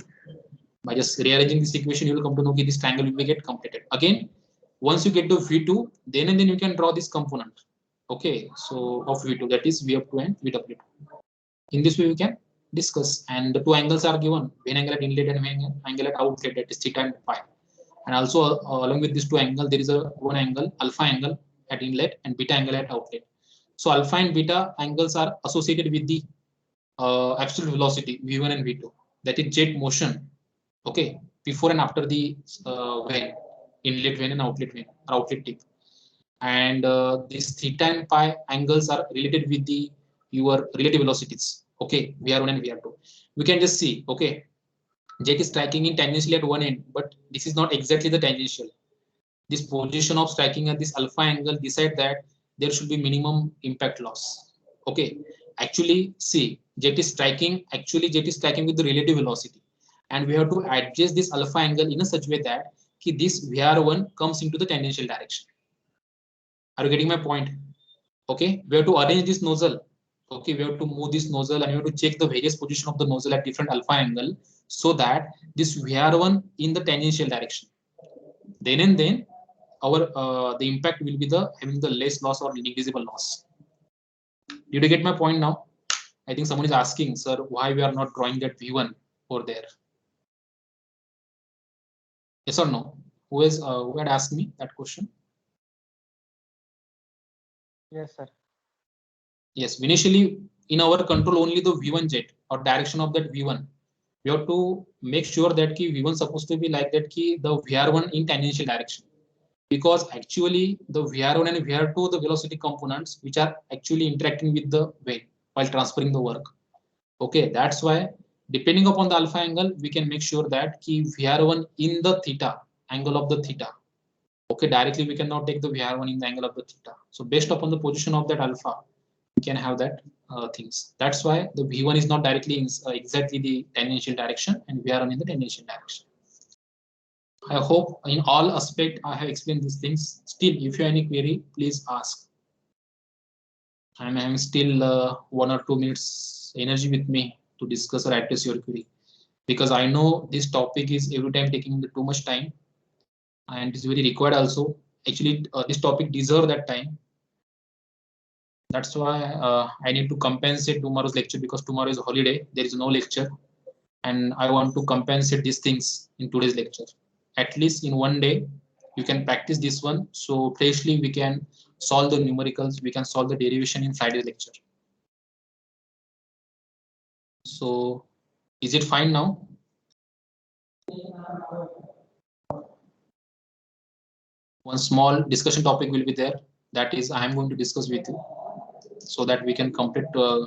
A: By just rearranging this equation, you will come to know that this triangle will get completed. Again, once you get to V2, then and then you can draw this component. Okay, so of V2, that is V2 and VW2. In this way, we can discuss. And the two angles are given: vane angle at inlet and vane angle at outlet, that is theta and phi. And also, along with these two angles, there is a one angle, alpha angle at inlet and beta angle at outlet. So alpha and beta angles are associated with the absolute velocity V1 and V2, that is jet motion. Okay, before and after the vane, inlet vane and outlet vane or outlet tip. And these theta and pi angles are related with the your relative velocities. Okay, VR1 and VR2. We can just see, okay, jet is striking in tangentially at one end, but this is not exactly the tangential. This position of striking at this alpha angle decide that there should be minimum impact loss. Okay, actually see, jet is striking with the relative velocity, and we have to adjust this alpha angle in a such way that this VR1 comes into the tangential direction. Are you getting my point? Okay, we have to arrange this nozzle. Okay, we have to move this nozzle and we have to check the various position of the nozzle at different alpha angle, so that this VR1 in the tangential direction. Then and then our the impact will be the having the less loss or negligible loss. Did you get my point now? I think someone is asking, sir, why we are not drawing that V1 over there? Yes or no? Who had asked me that question?
C: Yes, sir.
A: Yes, initially in our control only the V1 jet or direction of that V1. We have to make sure that V1 supposed to be like that the VR1 in tangential direction, because actually the VR1 and VR2 the velocity components which are actually interacting with the vane while transferring the work. Okay, that's why depending upon the alpha angle we can make sure that VR1 in the theta angle of the theta. Okay, directly we cannot take the VR1 in the angle of the theta. So based upon the position of that alpha, we can have that things. That's why the V1 is not directly in, exactly the tangential direction, and VR1 in the tangential direction. I hope in all aspect I have explained these things. Still, if you have any query, please ask. I'm having still 1 or 2 minutes energy with me to discuss or address your query, because I know this topic is every time taking too much time, and it's very required also. Actually, this topic deserves that time. That's why I need to compensate tomorrow's lecture, because tomorrow is a holiday. There is no lecture, and I want to compensate these things in today's lecture. At least in one day, you can practice this one. So freshly we can solve the numericals. We can solve the derivation in Friday's lecture. So is it fine now? One small discussion topic will be there. That is, I am going to discuss with you, so that we can complete the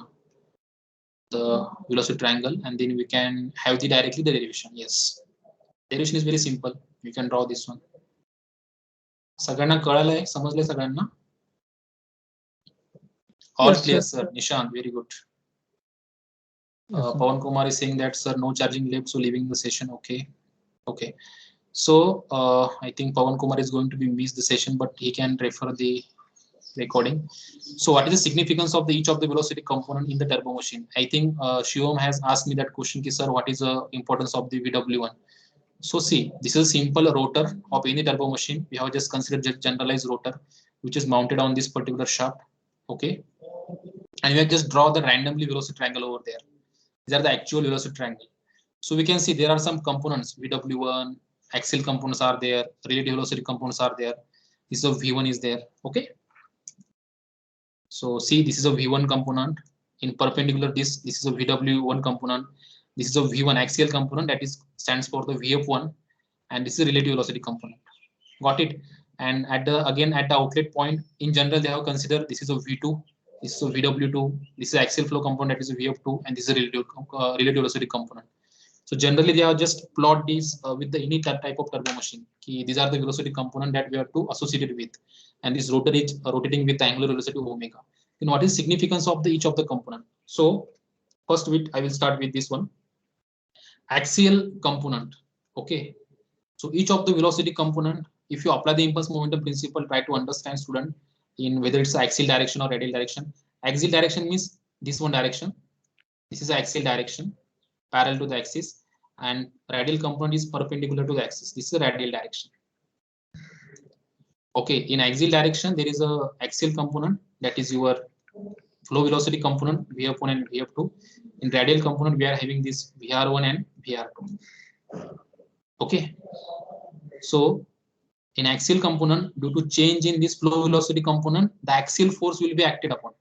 A: velocity triangle, and then we can have directly the derivation. Yes, derivation is very simple. You can draw this one. सगळ्यांना कळालंय, समजलंय सगळ्यांना? All
D: Yes,
A: clear,
D: sir.
A: sir. Nishant, very good.
D: Yes, sir.
A: Pawan Kumar is saying that, sir, no charging left, so leaving the session. Okay. Okay. So I think Pawan Kumar is going to be miss the session, but he can refer the recording. So what is the significance of each of the velocity component in the turbo machine? I think Shivam has asked me that question, sir, what is the importance of the VW1? So see, this is a simple rotor of any turbo machine. We have just considered generalized rotor, which is mounted on this particular shaft. Okay. And we have just draw the randomly velocity triangle over there. These are the actual velocity triangle. So we can see there are some components, VW1, axial components are there, relative velocity components are there. This is a V1 is there. Okay. So see, this is a V1 component. In perpendicular this is a VW1 component. This is a V1 axial component, that is stands for the VF1, and this is a relative velocity component. Got it? And at the again at the outlet point, in general they have considered this is a V2, this is a VW2, this is axial flow component, that is a VF2, and this is a relative velocity component. So generally they have just plot these with the any type of turbo machine. These are the velocity component that we have to associate it with, and this rotor is rotating with angular velocity omega. Then what is significance of the each of the component? So first I will start with this one, axial component. Okay, so each of the velocity component, if you apply the impulse momentum principle, try to understand, student, in whether it's axial direction or radial direction. Axial direction means this one direction. This is axial direction, parallel to the axis, and radial component is perpendicular to the axis. This is a radial direction. Okay, in axial direction there is a axial component, that is your flow velocity component VF1 and VF2. In radial component we are having this VR1 and VR2. Okay, so in axial component, due to change in this flow velocity component, the axial force will be acted upon,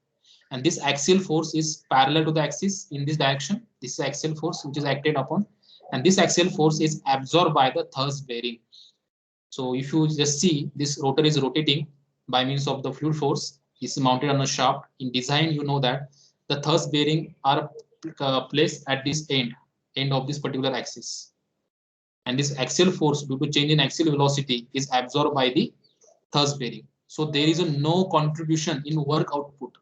A: and this axial force is parallel to the axis in this direction. This is axial force which is acted upon, and this axial force is absorbed by the thrust bearing. So if you just see, this rotor is rotating by means of the fluid force, is mounted on a shaft. In design, you know that the thrust bearing are placed at this end of this particular axis, and this axial force due to change in axial velocity is absorbed by the thrust bearing. So there is a no contribution in work output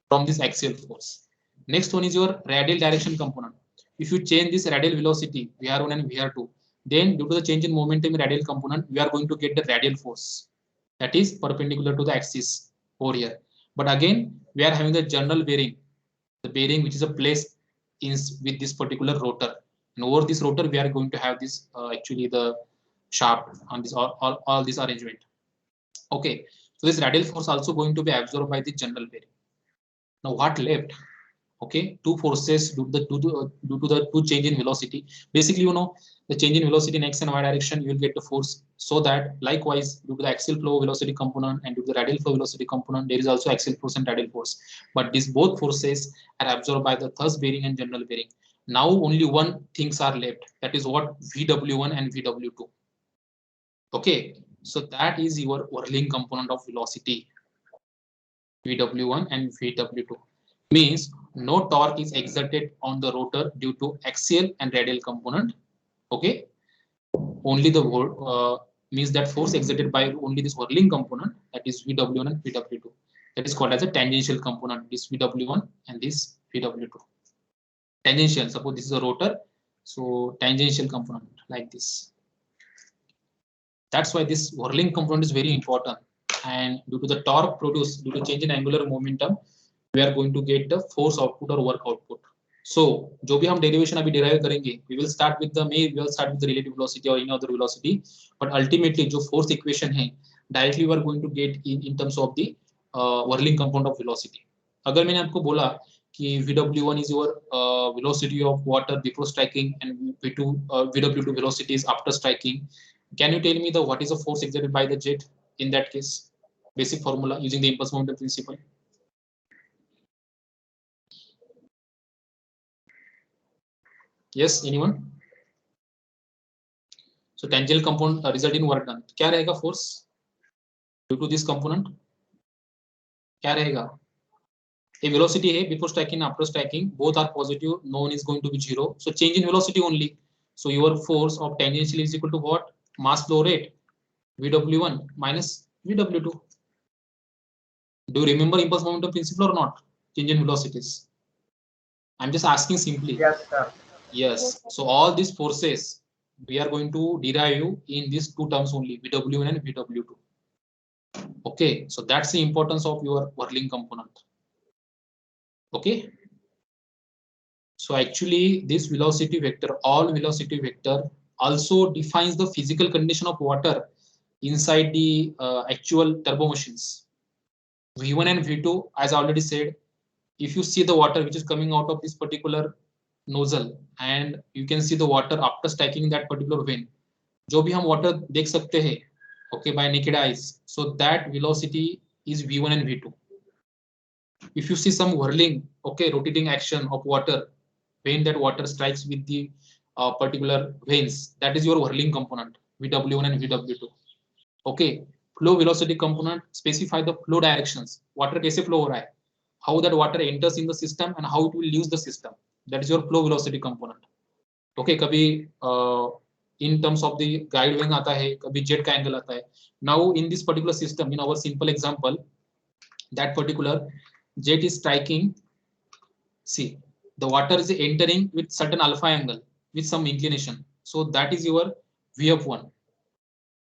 A: from this axial force. Next one is your radial direction component. If you change this radial velocity VR1 and VR2, then due to the change in momentum in radial component, we are going to get the radial force that is perpendicular to the axis over here. But again, we are having the general bearing, the bearing which is a place in with this particular rotor. And over this rotor, we are going to have this actually the shaft on this all this arrangement. Okay, so this radial force also going to be absorbed by the general bearing. Now what left? Okay, two forces due to the two change in velocity. Basically, you know, the change in velocity in x and y direction, you will get the force. So that likewise, due to the axial flow velocity component and due to the radial flow velocity component, there is also axial force and radial force. But these both forces are absorbed by the thrust bearing and general bearing. Now only one things are left. That is what VW1 and VW2. Okay, so that is your whirling component of velocity. VW1 and VW2 means no torque is exerted on the rotor due to axial and radial component. Okay, only the means that force exerted by only this whirling component, that is VW1 and VW2. That is called as a tangential component. This VW1 and this VW2. Tangential. Suppose this is a rotor, so tangential component like this. That's why this whirling component is very important. And due to the torque produced due to change in angular momentum, we are going to get the force output or work output. So, जो भी हम derivation अभी derive करेंगे, we will start with the relative velocity or any other velocity, but ultimately जो force equation है, directly we are going to get in terms of the whirling component of velocity. अगर मैंने आपको बोला कि VW1 is your velocity of water before striking and VW2 velocity is after striking, can you tell me what is the force exerted by the jet in that case? Basic formula using the impulse momentum principle. Yes, anyone? So tangential component result in work done. क्या रहेगा force due to this component? क्या रहेगा? A velocity है before striking, after striking, both are positive. No one is going to be zero. So change in velocity only. So your force of tangential is equal to what? Mass flow rate VW1 minus VW2. Do you remember impulse momentum principle or not? Change in velocities. I'm just asking simply.
E: Yes, sir.
A: Yes. So all these forces we are going to derive in these two terms only, VW1 and VW2. Okay. So that's the importance of your whirling component. Okay. So actually this velocity vector, all velocity vector also defines the physical condition of water inside the actual turbo machines. V1 and V2, as I already said, if you see the water which is coming out of this particular nozzle and you can see the water after stacking that particular vane, जो भी हम water देख सकते हैं, okay, by naked eyes, so that velocity is v1 and v2. If you see some whirling, okay, rotating action of water when that water strikes with the particular veins, that is your whirling component, vw1 and vw2. Okay, flow velocity component specify the flow directions, water कैसे flow हो रहा है, how that water enters in the system and how it will use the system, that is your flow velocity component. Okay, कभी in terms of the guide wing आता है, कभी jet का angle आता है. Now in this particular system, in our simple example, that particular jet is striking, see the water is entering with certain alpha angle with some inclination, so that is your vf1.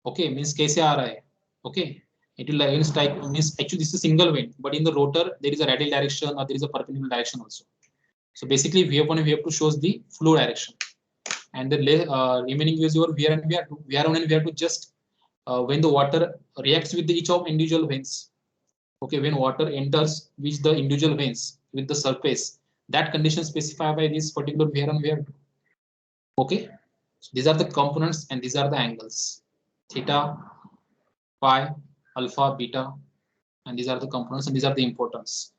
A: Okay, means कैसे आ रहा है, okay, it will again strike, means actually this is single vane, but in the rotor there is a radial direction or there is a perpendicular direction also. So basically vf1 and vf2 shows the flow direction, and the remaining is your vr and vr2. vr1 and vr2 just when the water reacts with each of individual veins. Okay, when water enters with the individual veins with the surface, that condition specified by this particular vr and vr2. Okay, so these are the components and these are the angles, theta, pi, alpha, beta, and these are the components and these are the importance.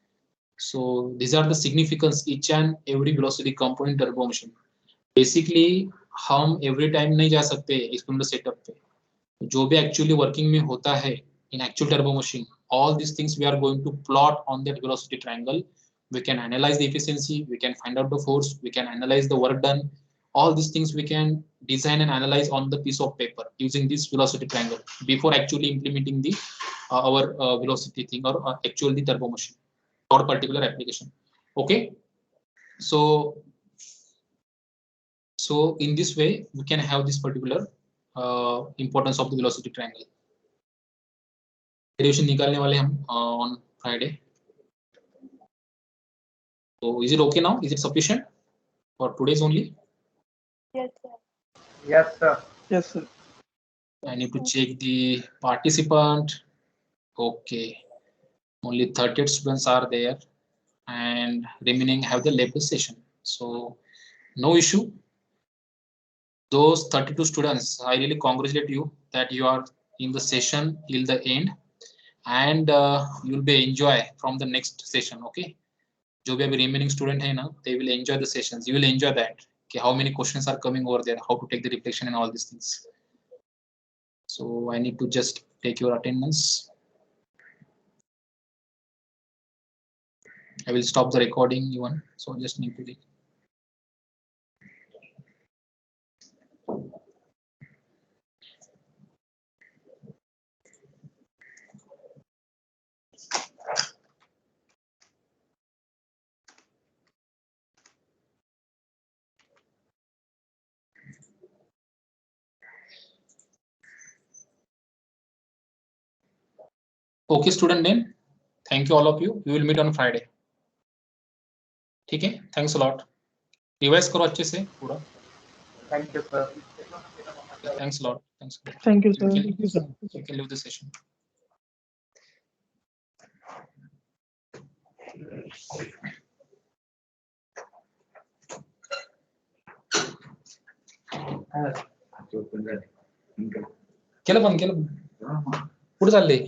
A: So these are the significance each and every velocity component turbo machine. Basically हम every time नहीं जा सकते experimental setup पे, जो भी actually working में होता है in actual turbo machine, all these things we are going to plot on that velocity triangle. We can analyze the efficiency, we can find out the force, we can analyze the work done, all these things we can design and analyze on the piece of paper using this velocity triangle before actually implementing the our velocity thing or actually turbo machine or particular application. Okay, so in this way we can have this particular importance of the velocity triangle. Derivation निकालने वाले हम on Friday. So is it okay now? Is it sufficient for today's only?
F: Yes, sir.
E: Yes, sir.
B: Yes, sir.
A: I need to check the participant. Okay, only 38 students are there and remaining have the left the session, so no issue. Those 32 students, I really congratulate you that you are in the session till the end, and you'll be enjoy from the next session. Okay, जो भी अभी remaining student है ना, they will enjoy the sessions. You will enjoy that. Okay, how many questions are coming over there, how to take the reflection and all these things. So I need to just take your attendance. I will stop the recording even, so I just need to. Okay, student name. Thank you all of you. We will meet on Friday. ठीक है, thanks a lot. Revise करो अच्छे से पूरा.
E: Thank you, sir.
A: Thanks a lot. Thanks.
B: Thank you, sir.
A: You can leave the session. केलं पण पुढे चालले.